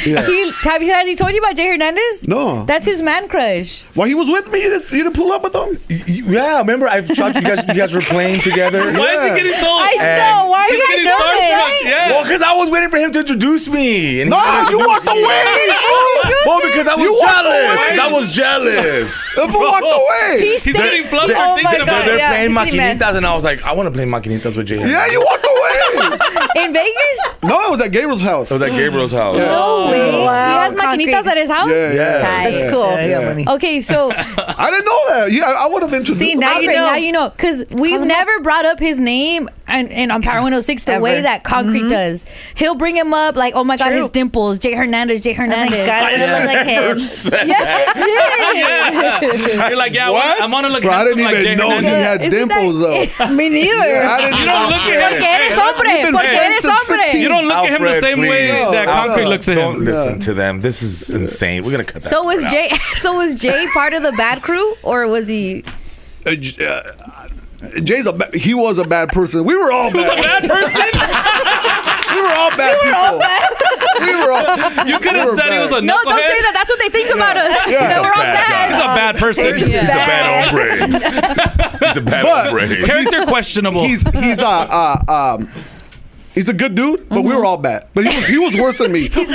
Speaker 3: Yeah.
Speaker 1: Has he told you about Jay Hernandez?
Speaker 3: No.
Speaker 1: That's his man crush.
Speaker 3: Well, he was with me. You didn't pull up with him.
Speaker 5: Yeah, remember I shot you guys. You guys were playing together.
Speaker 2: Why is he getting so?
Speaker 4: I know. Why are
Speaker 2: He's
Speaker 4: you
Speaker 2: getting
Speaker 4: guys doing
Speaker 2: starstruck.
Speaker 4: it?
Speaker 2: Yeah.
Speaker 5: Well, because I was waiting for him to introduce me. And he
Speaker 3: No,
Speaker 5: didn't
Speaker 3: you
Speaker 5: introduce
Speaker 3: walked
Speaker 5: me.
Speaker 3: away.
Speaker 5: Well, because I was
Speaker 3: You walked
Speaker 5: jealous.
Speaker 3: away.
Speaker 5: I was jealous.
Speaker 3: The fool walked away.
Speaker 1: He's
Speaker 2: He's getting flustered
Speaker 4: Oh my
Speaker 2: thinking about
Speaker 4: God,
Speaker 2: it.
Speaker 5: They're
Speaker 4: yeah,
Speaker 5: playing
Speaker 4: he meant-
Speaker 5: maquinitas, and I was like, I want to play maquinitas with Jay.
Speaker 3: Yeah, you walked away.
Speaker 1: In Vegas?
Speaker 3: No, it was at Gabriel's house.
Speaker 5: It was at Gabriel's house.
Speaker 1: No way.
Speaker 4: Wow,
Speaker 1: He has maquinitas
Speaker 4: concrete.
Speaker 1: at his house?
Speaker 3: Yeah.
Speaker 4: That's cool.
Speaker 6: Yeah, he got money.
Speaker 1: Okay, so
Speaker 3: I didn't know that. Yeah, I would have introduced
Speaker 4: See,
Speaker 3: him.
Speaker 4: now you
Speaker 1: Alfred,
Speaker 4: know.
Speaker 1: now you know. Because we've never brought up his name and on Power 106 the
Speaker 4: Ever.
Speaker 1: way that Concrete does. He'll bring him up like, oh my God,
Speaker 4: true.
Speaker 1: his dimples. Jay Hernandez.
Speaker 4: Oh my God, I want to look like him.
Speaker 1: Yes, I did.
Speaker 2: You're like, yeah,
Speaker 3: What?
Speaker 2: I'm gonna look
Speaker 3: Bro, I
Speaker 2: handsome
Speaker 3: didn't
Speaker 2: like Jay
Speaker 3: even know he
Speaker 2: Hernandez.
Speaker 3: had
Speaker 1: Isn't that-
Speaker 3: dimples, though.
Speaker 4: Me neither.
Speaker 3: I didn't
Speaker 2: You don't look at
Speaker 1: Porque
Speaker 2: him.
Speaker 1: eres hombre. Porque eres hombre.
Speaker 2: You don't look at him the
Speaker 5: Alfred,
Speaker 2: same way
Speaker 5: please.
Speaker 2: that Concrete looks at
Speaker 5: Don't
Speaker 2: him.
Speaker 5: listen to them. This is insane. We're gonna cut that.
Speaker 1: So was
Speaker 5: part out.
Speaker 1: Jay. So was Jay part of the bad crew, or was he?
Speaker 3: He was a bad person. We were all bad.
Speaker 2: Bad person?
Speaker 3: We were all bad people. We were all.
Speaker 2: You could have said he was a
Speaker 1: No,
Speaker 2: knucklehead.
Speaker 1: don't say that. That's what they think about us.
Speaker 3: Yeah.
Speaker 1: That we're all
Speaker 5: Bad
Speaker 2: He's
Speaker 1: bad.
Speaker 2: a bad person.
Speaker 5: He's a bad hombre. He's a bad
Speaker 3: But-
Speaker 5: hombre.
Speaker 2: Character questionable.
Speaker 3: He's a good dude, but we were all bad. But he was worse than me. He was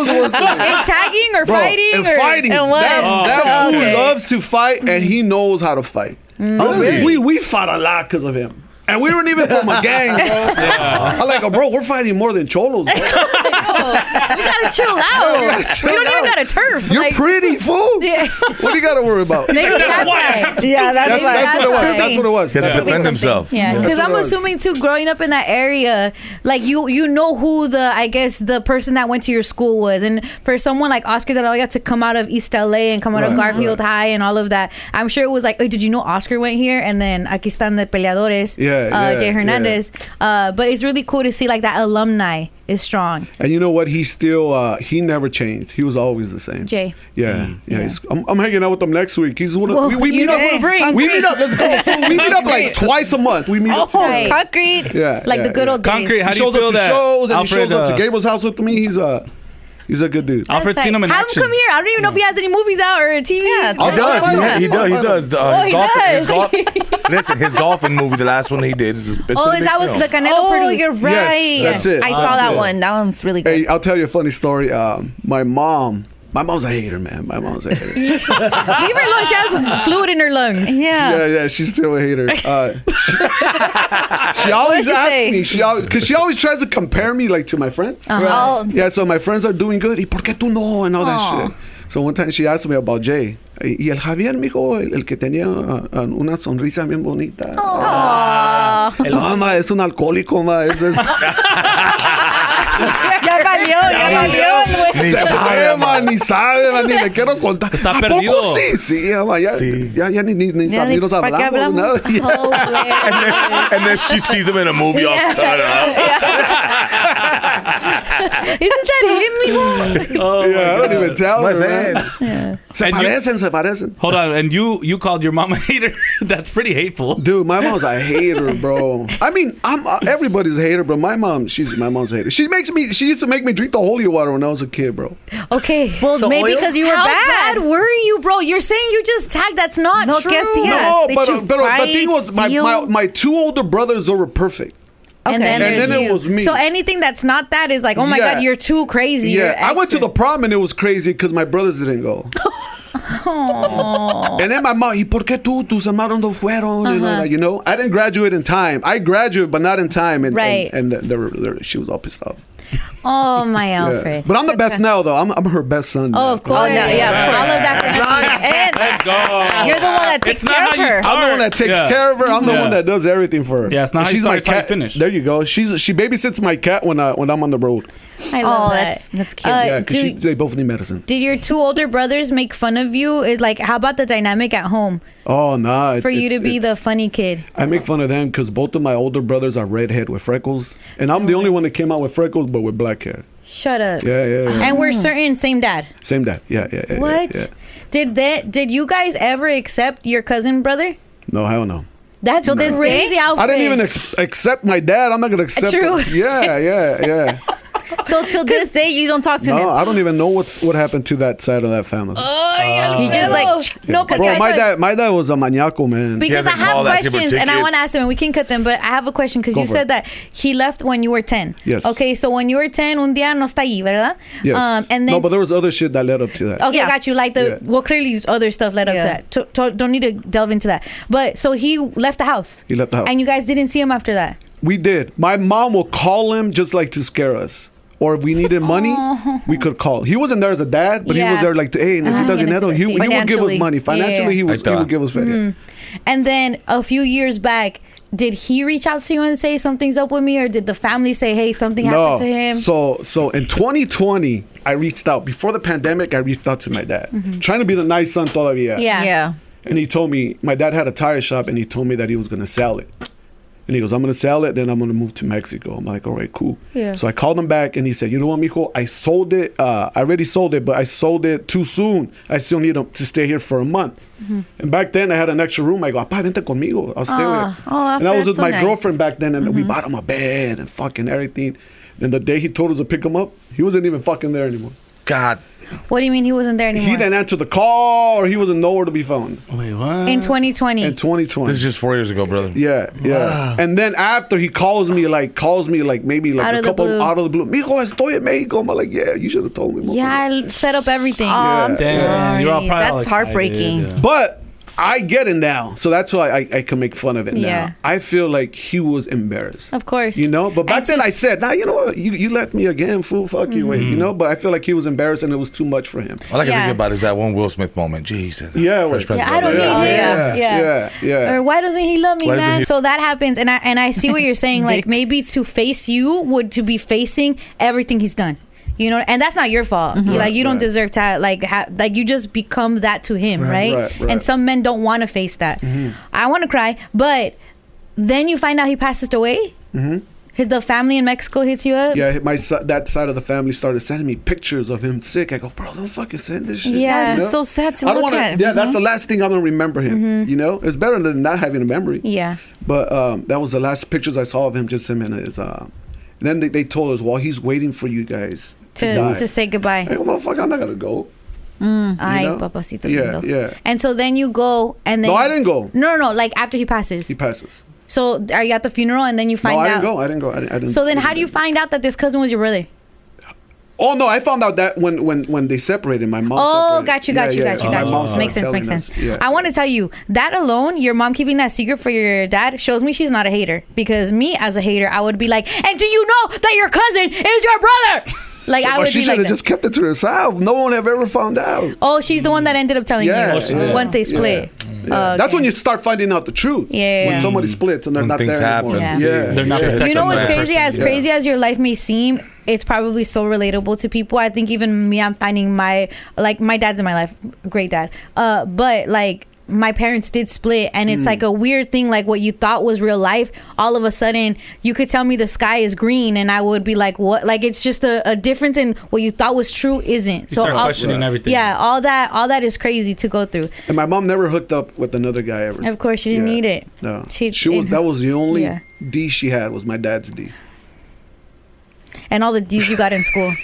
Speaker 3: worse than me.
Speaker 1: In tagging or
Speaker 3: Bro,
Speaker 1: fighting
Speaker 3: and
Speaker 1: or
Speaker 3: fighting.
Speaker 4: And what?
Speaker 3: That fool
Speaker 4: Okay.
Speaker 3: loves to fight, and he knows how to fight.
Speaker 5: Really?
Speaker 3: We fought a lot because of him. And we weren't even from a gang, bro. I'm like, bro, we're fighting more than cholos, bro.
Speaker 1: we gotta chill out.
Speaker 3: chill
Speaker 1: We don't even
Speaker 3: out.
Speaker 1: got a turf.
Speaker 3: You're
Speaker 1: like,
Speaker 3: pretty, fool.
Speaker 1: Yeah.
Speaker 3: What do you got to worry about?
Speaker 1: Maybe that's why.
Speaker 4: Yeah, that's
Speaker 3: That's what it was.
Speaker 1: why.
Speaker 3: That's what it was.
Speaker 5: He has to
Speaker 3: That's
Speaker 5: defend
Speaker 3: what-
Speaker 5: himself.
Speaker 1: Yeah, because
Speaker 3: That's
Speaker 1: I'm
Speaker 3: what it was.
Speaker 1: assuming too, growing up in that area, like you know who the person that went to your school was, and for someone like Oscar De La Hoya to come out of East LA and come out of
Speaker 3: Right,
Speaker 1: Garfield High and all of that, I'm sure it was like, oh, did you know Oscar went here? And then aquí están the peleadores, Jay Hernandez. But it's really cool to see like that alumni is strong.
Speaker 3: And you know what? He still he never changed. He was always the same.
Speaker 1: Jay.
Speaker 3: Yeah. He's, I'm hanging out with him next week. He's one of
Speaker 1: Well,
Speaker 3: we
Speaker 1: you
Speaker 3: meet up.
Speaker 1: know who to bring.
Speaker 3: We meet up. Let's go. We meet up like twice a month. We meet up.
Speaker 4: Oh,
Speaker 1: Right.
Speaker 4: concrete.
Speaker 3: Yeah.
Speaker 1: Like the good old days.
Speaker 2: Concrete, how
Speaker 3: He
Speaker 2: do you
Speaker 3: shows up
Speaker 2: feel
Speaker 3: to
Speaker 2: that
Speaker 3: shows and
Speaker 2: Alfred,
Speaker 3: he shows up to Gabriel's house with me. He's a good dude.
Speaker 2: Alfred's
Speaker 1: That's
Speaker 2: seen him in
Speaker 1: tight. Have
Speaker 2: action.
Speaker 1: him come here. I don't even know if he has any movies out or TV.
Speaker 4: Yeah,
Speaker 5: Oh, he does.
Speaker 1: Oh, he
Speaker 5: His
Speaker 1: does.
Speaker 5: golf, listen, his golfing movie, the last one he did. Is
Speaker 1: Oh, is that what the Canelo
Speaker 4: Oh,
Speaker 1: produced?
Speaker 4: you're right.
Speaker 3: that's it.
Speaker 4: I saw
Speaker 3: That's
Speaker 4: that
Speaker 3: it.
Speaker 4: one. That one's really good.
Speaker 3: Hey, I'll tell you a funny story. My mom's a hater, man. My mom's a hater.
Speaker 1: Leave her alone. She has fluid in her lungs.
Speaker 4: Yeah.
Speaker 3: Yeah, she's still a hater. She always
Speaker 4: she
Speaker 3: asks
Speaker 4: say?
Speaker 3: me. She always tries to compare me like to my friends.
Speaker 4: Oh.
Speaker 3: Yeah, so my friends are doing good. ¿Y por qué tú no? And all that shit. So one time she asked me about Jay. Y el Javier, mijo, el que tenía una sonrisa bien bonita. No, ma, es un alcohólico, ma.
Speaker 4: Ya valió, güey.
Speaker 5: Ni
Speaker 3: Se
Speaker 5: sabe,
Speaker 3: fue, ma, ni sabe, ma, ni le quiero contar.
Speaker 2: Está
Speaker 3: ¿A
Speaker 2: perdido.
Speaker 3: poco sí? Sí, ma, ya ni
Speaker 4: Ya ni
Speaker 3: nos
Speaker 4: ¿para qué
Speaker 3: hablamos.
Speaker 4: hablamos?
Speaker 3: Nada.
Speaker 1: Oh,
Speaker 5: And then she sees him in a movie all cut up.
Speaker 1: that him, mijo?
Speaker 2: Oh,
Speaker 3: Yeah, I don't even tell her. Man.
Speaker 1: Yeah.
Speaker 3: Se parecen.
Speaker 2: Hold on, and you called your mom a hater? That's pretty hateful.
Speaker 3: Dude, my mom's a hater, bro. I mean, I'm everybody's a hater, but my mom's a hater. She used to make me drink the holy water when I was a kid, bro.
Speaker 1: Okay.
Speaker 4: Well,
Speaker 6: So
Speaker 4: maybe
Speaker 6: oil?
Speaker 4: because you were
Speaker 1: How
Speaker 4: bad.
Speaker 1: bad were you, bro? You're saying you just tagged. That's not
Speaker 4: No,
Speaker 1: true.
Speaker 4: guess the- Yeah.
Speaker 3: No,
Speaker 4: Did
Speaker 3: but
Speaker 4: you
Speaker 3: the thing was,
Speaker 4: steal?
Speaker 3: my two older brothers were perfect.
Speaker 1: And then,
Speaker 3: And
Speaker 1: there's
Speaker 3: then it
Speaker 1: you.
Speaker 3: was me.
Speaker 1: So anything that's not that is like, oh my
Speaker 3: Yeah.
Speaker 1: God, you're too crazy.
Speaker 3: Yeah,
Speaker 1: You're
Speaker 3: I went to
Speaker 1: extra.
Speaker 3: the prom and it was crazy because my brothers didn't go. And then my mom, ¿y por qué tú? Tus hermanos no fueron. You know, I didn't graduate in time. I graduated, but not in time. And,
Speaker 1: Right.
Speaker 3: And she was all pissed off.
Speaker 1: Oh, my
Speaker 3: Yeah.
Speaker 1: Alfred.
Speaker 3: But I'm the best now, though. I'm her best son.
Speaker 1: Oh,
Speaker 3: now.
Speaker 1: of course.
Speaker 4: Oh, no, yeah, of course.
Speaker 1: All of that.
Speaker 4: And
Speaker 2: Let's go.
Speaker 4: you're the one that takes
Speaker 2: It's not
Speaker 4: care
Speaker 2: how
Speaker 4: of
Speaker 2: you
Speaker 4: her.
Speaker 2: start.
Speaker 3: I'm the one that takes
Speaker 2: Yeah.
Speaker 3: care of her. I'm the
Speaker 2: Yeah.
Speaker 3: one that does everything for her.
Speaker 2: Yeah, it's not how you
Speaker 3: She's
Speaker 2: start,
Speaker 3: my
Speaker 2: it's how you
Speaker 3: cat.
Speaker 2: finish.
Speaker 3: There you go. She babysits my cat when I'm on the road.
Speaker 1: I love
Speaker 4: Oh,
Speaker 1: that.
Speaker 4: that's cute.
Speaker 3: Yeah, because
Speaker 1: Dude,
Speaker 3: they both need medicine.
Speaker 1: did your two older brothers make fun of you? Is like, how about the dynamic at home
Speaker 3: Oh, nah.
Speaker 1: for you to be the funny kid?
Speaker 3: I make fun of them because both of my older brothers are redhead with freckles, and I'm the only one that came out with freckles but with black hair.
Speaker 1: Shut up.
Speaker 3: Yeah.
Speaker 1: And we're certain same dad.
Speaker 3: Same dad. Yeah.
Speaker 1: What?
Speaker 3: Yeah.
Speaker 1: Did you guys ever accept your cousin brother?
Speaker 3: No, hell no.
Speaker 1: That's
Speaker 4: So this
Speaker 1: crazy
Speaker 4: day?
Speaker 1: outfit.
Speaker 3: I didn't even accept my dad. I'm not gonna accept.
Speaker 1: True.
Speaker 3: Him. Yeah.
Speaker 4: So till this day, you don't talk to him.
Speaker 3: No, I don't even know what happened to that side of that family.
Speaker 4: You just like
Speaker 1: no,
Speaker 3: Bro,
Speaker 1: because
Speaker 3: my dad was a maniaco, man.
Speaker 1: Because I
Speaker 5: hasn't
Speaker 1: have
Speaker 5: called asking for
Speaker 1: questions and I
Speaker 5: tickets.
Speaker 1: want to ask them and we can cut them, but I have a question because
Speaker 3: Go
Speaker 1: you
Speaker 3: for
Speaker 1: said
Speaker 3: it.
Speaker 1: that he left when you were 10.
Speaker 3: Yes.
Speaker 1: Okay, so when you were 10, un día no está ahí, ¿verdad?
Speaker 3: Yes.
Speaker 1: And then,
Speaker 3: No, but there was other shit that led up to that.
Speaker 1: okay,
Speaker 4: Yeah.
Speaker 1: I got you. Like
Speaker 3: Yeah.
Speaker 1: well, clearly other stuff led up
Speaker 4: Yeah.
Speaker 1: to that. Don't need to delve into that. But so he left the house.
Speaker 3: He left the house.
Speaker 1: And you guys didn't see him after that.
Speaker 3: We did. My mom will call him just like to scare us. Or if we needed money, we could call. He wasn't there as a dad, but he
Speaker 1: Yeah.
Speaker 3: was there like, hey, necesitas dinero. He would give us
Speaker 4: Financially.
Speaker 3: money. Financially, he
Speaker 5: Ahí está.
Speaker 3: would give us feria.
Speaker 1: And then a few years back, did he reach out to you and say something's up with me, or did the family say, hey, something happened to him?
Speaker 3: So in 2020, I reached out. Before the pandemic, I reached out to my dad. Trying to be the nice son todavía.
Speaker 1: Yeah.
Speaker 4: yeah.
Speaker 3: And he told me, my dad had a tire shop, and he told me that he was going to sell it. And he goes, I'm going to sell it, then I'm going to move to Mexico. I'm like, all right, cool.
Speaker 1: Yeah.
Speaker 3: So I called him back, and he said, you know what, mijo? I sold it. I already sold it, but I sold it too soon. I still need to stay here for a month. And back then, I had an extra room. I go, Apá, vente conmigo. I'll stay with you.
Speaker 4: Oh,
Speaker 3: And I was
Speaker 4: that's
Speaker 3: with
Speaker 4: so
Speaker 3: my
Speaker 4: nice.
Speaker 3: girlfriend back then, and we bought him a bed and fucking everything. And the day he told us to pick him up, he wasn't even fucking there anymore.
Speaker 5: God.
Speaker 1: What do you mean he wasn't there anymore?
Speaker 3: He didn't answer the call, or he wasn't nowhere to be found.
Speaker 2: Wait, what?
Speaker 1: in 2020.
Speaker 3: In 2020.
Speaker 5: This is just 4 years ago, brother.
Speaker 3: Yeah. And then after he calls me maybe like
Speaker 1: Out
Speaker 3: a
Speaker 1: of the
Speaker 3: couple
Speaker 1: blue.
Speaker 3: out of the blue. Mijo, estoy en Mexico. I'm like, yeah, you should have told me more.
Speaker 1: Yeah, I set up everything.
Speaker 4: Oh, I'm
Speaker 2: Damn, you're all
Speaker 4: sorry.
Speaker 2: probably all
Speaker 4: That's
Speaker 2: excited,
Speaker 4: heartbreaking.
Speaker 2: yeah.
Speaker 3: But I get it now, so that's why I can make fun of it
Speaker 1: Yeah.
Speaker 3: now. I feel like he was embarrassed.
Speaker 1: Of course.
Speaker 3: You know, but back
Speaker 1: And
Speaker 3: then
Speaker 1: to
Speaker 3: I said, nah, you know what? You left me again, fool. Fuck you, wait. You know, but I feel like he was embarrassed and it was too much for him.
Speaker 5: All I can
Speaker 1: Yeah.
Speaker 5: think about is that one Will Smith moment. Jesus.
Speaker 3: Yeah,
Speaker 5: Fresh
Speaker 3: wait.
Speaker 5: Prince
Speaker 1: Yeah, I don't
Speaker 5: of Bel-Air.
Speaker 1: need him.
Speaker 3: Yeah.
Speaker 1: Or why doesn't he love me,
Speaker 5: Why doesn't
Speaker 1: man?
Speaker 5: he-
Speaker 1: So that happens, and I see what you're saying. Like maybe to face you would to be facing everything he's done. You know, and that's not your fault. You don't
Speaker 3: Right.
Speaker 1: deserve to like you just become that to him, right?
Speaker 3: Right.
Speaker 1: And some men don't want to face that. I want to cry, but then you find out he passed away. The family in Mexico hits you up.
Speaker 3: Yeah, that side of the family started sending me pictures of him sick. I go, bro, don't fucking send this shit.
Speaker 1: Yeah.
Speaker 3: You know?
Speaker 4: It's so sad to
Speaker 3: I don't
Speaker 4: look
Speaker 3: wanna,
Speaker 4: at.
Speaker 3: Yeah, that's the last thing I'm gonna remember him. You know, it's better than not having a memory.
Speaker 1: Yeah.
Speaker 3: But that was the last pictures I saw of him, just him and his. And then they told us, well, he's waiting for you guys die.
Speaker 1: To say goodbye.
Speaker 3: I go, motherfucker, I'm not gonna go.
Speaker 1: Ay,
Speaker 3: know?
Speaker 1: papacito
Speaker 3: Yeah,
Speaker 1: lindo.
Speaker 3: yeah.
Speaker 1: And so then you go, and then
Speaker 3: No, I didn't go.
Speaker 1: No. Like after he passes.
Speaker 3: He passes.
Speaker 1: So are you at the funeral, and then you find
Speaker 3: No,
Speaker 1: out?
Speaker 3: I didn't go. I didn't.
Speaker 1: So then, how do you find out that this cousin was your brother?
Speaker 3: Oh no, I found out that when they separated, my mom.
Speaker 1: Oh,
Speaker 3: separated.
Speaker 1: got you.
Speaker 3: My mom started
Speaker 1: Makes sense.
Speaker 3: telling
Speaker 1: Makes
Speaker 3: us.
Speaker 1: sense.
Speaker 3: Yeah.
Speaker 1: I want to tell you that alone, your mom keeping that secret for your dad shows me she's not a hater. Because me, as a hater, I would be like, and do you know that your cousin is your brother? Like I
Speaker 3: But
Speaker 1: would
Speaker 3: she
Speaker 1: be
Speaker 3: should
Speaker 1: like
Speaker 3: have
Speaker 1: that.
Speaker 3: just kept it to herself. No one have ever found out.
Speaker 1: Oh, she's the one that ended up telling
Speaker 3: Yeah,
Speaker 1: you
Speaker 3: yeah.
Speaker 1: once they split.
Speaker 3: Yeah. That's when you start finding out the truth.
Speaker 1: Yeah.
Speaker 3: When somebody splits and they're
Speaker 5: When
Speaker 3: not
Speaker 5: things
Speaker 3: there
Speaker 5: happen.
Speaker 3: anymore.
Speaker 1: Yeah.
Speaker 2: They're not protecting
Speaker 1: You know what's
Speaker 2: that
Speaker 1: crazy?
Speaker 2: person.
Speaker 1: As crazy as your life may seem, it's probably so relatable to people. I think even me, I'm finding my dad's in my life, great dad. But like my parents did split, and it's like a weird thing. Like what you thought was real life, all of a sudden you could tell me the sky is green, and I would be like, what? Like it's just a difference in what you thought was true isn't.
Speaker 2: You start questioning everything.
Speaker 1: Yeah, all that is crazy to go through.
Speaker 3: And my mom never hooked up with another guy ever.
Speaker 1: Of course, she didn't need it.
Speaker 3: No, that was the only D she had was my dad's D.
Speaker 1: And all the D's you got in school.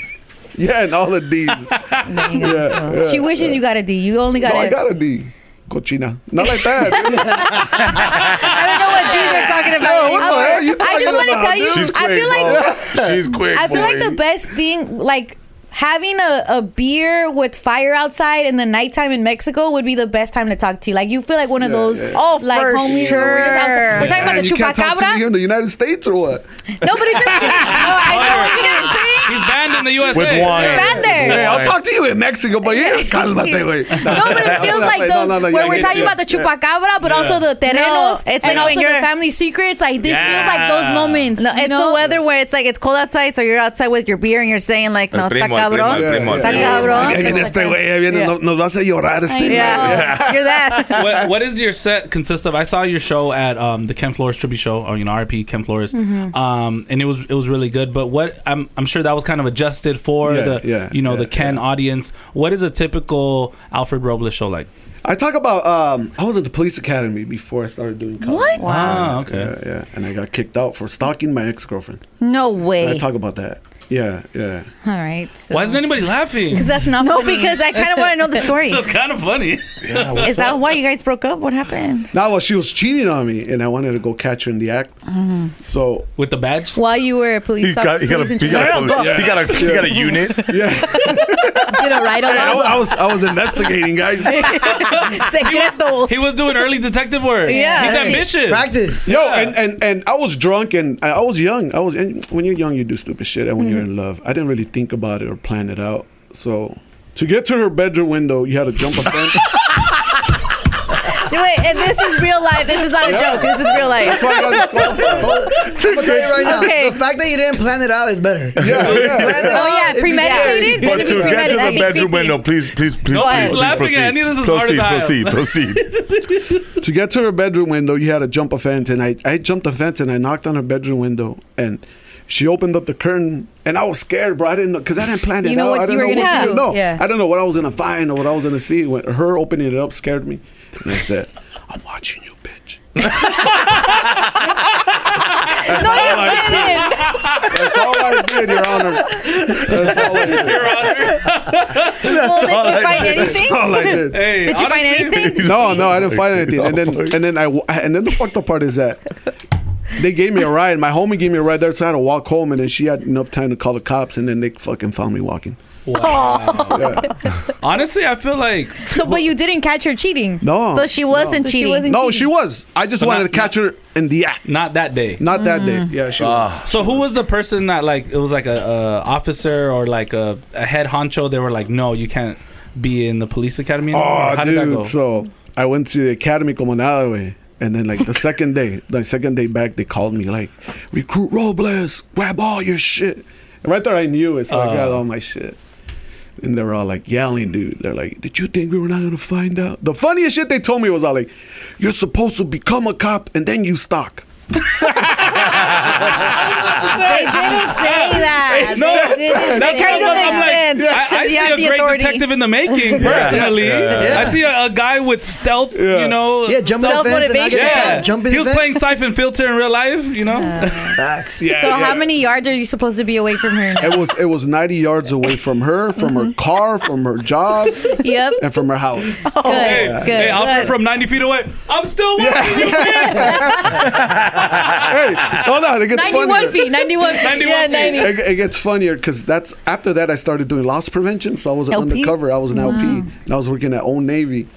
Speaker 3: Yeah, and all the D's.
Speaker 1: Yeah. She wishes you got a D. You only got
Speaker 3: I
Speaker 1: F's.
Speaker 3: got a D. Cochina. Not like that.
Speaker 4: I don't know what D's are talking about.
Speaker 3: No, what the hell are you
Speaker 1: I just want to tell you,
Speaker 5: She's quick,
Speaker 1: I feel like
Speaker 5: she's quick.
Speaker 1: I feel like the best thing, like having a beer with fire outside in the nighttime in Mexico would be the best time to talk to you. Like you feel like one of those
Speaker 4: Oh,
Speaker 1: like
Speaker 4: for
Speaker 1: homies.
Speaker 4: sure.
Speaker 1: We're just outside. We're talking about the
Speaker 3: you can't talk to me
Speaker 1: chupacabra.
Speaker 3: here in the United States or what?
Speaker 1: No, but it's just I know, you know what I'm saying?
Speaker 2: He's banned in the USA.
Speaker 5: With wine.
Speaker 1: You're banned there.
Speaker 3: Hey, I'll talk to you in Mexico, but yeah, cálmate, güey.
Speaker 1: No, but it feels like those where we're talking about the chupacabra, but also the terrenos,
Speaker 4: it's
Speaker 1: and
Speaker 4: like
Speaker 1: also
Speaker 4: when
Speaker 1: the
Speaker 4: you're-
Speaker 1: family secrets. Like this feels like those moments.
Speaker 4: No,
Speaker 1: you
Speaker 4: it's
Speaker 1: know?
Speaker 4: the weather where it's like it's cold outside, so you're outside with your beer and you're saying like, no, está
Speaker 5: primo,
Speaker 4: cabrón,
Speaker 5: el primo.
Speaker 4: está
Speaker 3: Ya
Speaker 4: cabrón.
Speaker 3: viene este güey, ya viene, nos vas a llorar este.
Speaker 4: Yeah, you're that.
Speaker 2: What does your set consist of? I saw your show at the Ken Flores tribute show, or RP Ken Flores, and it was really good. But what I'm sure that was kind of adjusted for the Ken audience. What is a typical Alfred Robles show like?
Speaker 3: I talk about I was at the police academy before I started doing comedy.
Speaker 4: What?
Speaker 2: Wow. Okay.
Speaker 3: Yeah, and I got kicked out for stalking my ex-girlfriend.
Speaker 4: No
Speaker 3: I
Speaker 4: way.
Speaker 3: talk about that. Yeah.
Speaker 1: All right. So.
Speaker 2: Why isn't anybody laughing?
Speaker 1: Because that's not
Speaker 4: No,
Speaker 1: funny.
Speaker 4: because I kind of want to know the story.
Speaker 2: That's kind of funny.
Speaker 4: Is that why you guys broke up? What happened?
Speaker 3: Now, well, she was cheating on me, and I wanted to go catch her in the act. So
Speaker 2: With the badge?
Speaker 1: while you were a police
Speaker 5: He got a unit.
Speaker 1: did a ride along.
Speaker 3: I was investigating, guys.
Speaker 4: Secretos.
Speaker 2: He was doing early detective work.
Speaker 4: Yeah.
Speaker 2: He's ambitious.
Speaker 6: Practice.
Speaker 3: Yo, and I was drunk, and I was young. And when you're young, you do stupid shit, and when you're in love, I didn't really think about it or plan it out. So to get to her bedroom window, you had to jump a fence.
Speaker 4: Wait, and this is real life. This is not a joke. This is real life.
Speaker 3: That's why I got disqualified.
Speaker 6: I'm gonna tell you right now.
Speaker 4: Okay.
Speaker 6: The fact that you didn't plan it out is better.
Speaker 3: Yeah.
Speaker 1: Oh yeah, premeditated.
Speaker 5: But
Speaker 1: Did it
Speaker 5: to
Speaker 1: be
Speaker 5: get to the
Speaker 1: premeditated?
Speaker 5: bedroom window, please,
Speaker 2: Nobody's laughing at any of this. Is hard as
Speaker 5: proceed.
Speaker 3: To get to her bedroom window, you had to jump a fence, and I jumped the fence, and I knocked on her bedroom window, and she opened up the curtain, and I was scared, bro. I didn't know, because I didn't plan it out.
Speaker 1: You know what
Speaker 3: I
Speaker 1: you were
Speaker 3: didn't know
Speaker 1: gonna
Speaker 3: what to
Speaker 1: do.
Speaker 3: No,
Speaker 1: Yeah.
Speaker 3: I don't know what I was gonna find or what I was gonna see. When her opening it up scared me, and I said, "I'm watching you, bitch." That's all I did, Your Honor. That's all I did.
Speaker 4: Well, did you find anything?
Speaker 3: That's all I did.
Speaker 2: Hey,
Speaker 4: Did you find anything?
Speaker 3: No, I didn't find anything. And then the fucked up part is that they gave me a ride. My homie gave me a ride there, so I had to walk home, and then she had enough time to call the cops, and then they fucking found me walking.
Speaker 2: Wow.
Speaker 3: Yeah.
Speaker 2: Honestly, I feel like
Speaker 1: So, but you didn't catch her cheating.
Speaker 3: No.
Speaker 4: So she wasn't
Speaker 1: So she
Speaker 4: cheating.
Speaker 1: wasn't
Speaker 3: No,
Speaker 1: cheating.
Speaker 3: she was. I just wanted to catch her in the act.
Speaker 2: not that day.
Speaker 3: Not that day. Yeah, she was.
Speaker 2: So who was the person that like it was like a officer or like a head honcho? They were like, no, you can't be in the police academy anymore.
Speaker 3: Oh,
Speaker 2: How did that go?
Speaker 3: dude. So I went to the academy como nada, güey. And then like the second day back, they called me like, "Recruit Robles, grab all your shit." And right there, I knew it, so I grabbed all my shit. And they were all like yelling, dude. They're like, "Did you think we were not gonna find out?" The funniest shit they told me was all like, "You're supposed to become a cop and then you stalk."
Speaker 1: They didn't say that.
Speaker 2: No,
Speaker 1: They didn't
Speaker 2: that's
Speaker 1: say
Speaker 2: kind of
Speaker 1: that.
Speaker 2: I'm like, I
Speaker 4: You
Speaker 2: see
Speaker 4: have
Speaker 2: a
Speaker 4: the
Speaker 2: great
Speaker 4: authority.
Speaker 2: detective in the making, personally. I see a guy with stealth, you know.
Speaker 6: Yeah, jump in the fence and not
Speaker 4: Self-motivation.
Speaker 6: get
Speaker 2: Yeah.
Speaker 6: caught. Jump in
Speaker 2: He
Speaker 6: the
Speaker 2: was
Speaker 6: fence.
Speaker 2: playing Siphon Filter in real life, you know.
Speaker 6: Facts.
Speaker 1: So how many yards are you supposed to be away from her? Now?
Speaker 3: It was 90 yards away from her car, from her job,
Speaker 1: Yep.
Speaker 3: and from her house.
Speaker 1: Good.
Speaker 2: Hey,
Speaker 1: Good.
Speaker 2: hey, Alfred from 90 feet away. I'm still watching you, bitch.
Speaker 3: Hey, hold on, it gets
Speaker 1: 91
Speaker 3: funnier.
Speaker 1: feet. 91 feet.
Speaker 2: 91
Speaker 1: Yeah,
Speaker 2: feet.
Speaker 1: 90.
Speaker 3: It gets funnier because after that I started doing loss prevention, so I was
Speaker 4: LP?
Speaker 3: undercover. I was an LP, and I was working at Old Navy,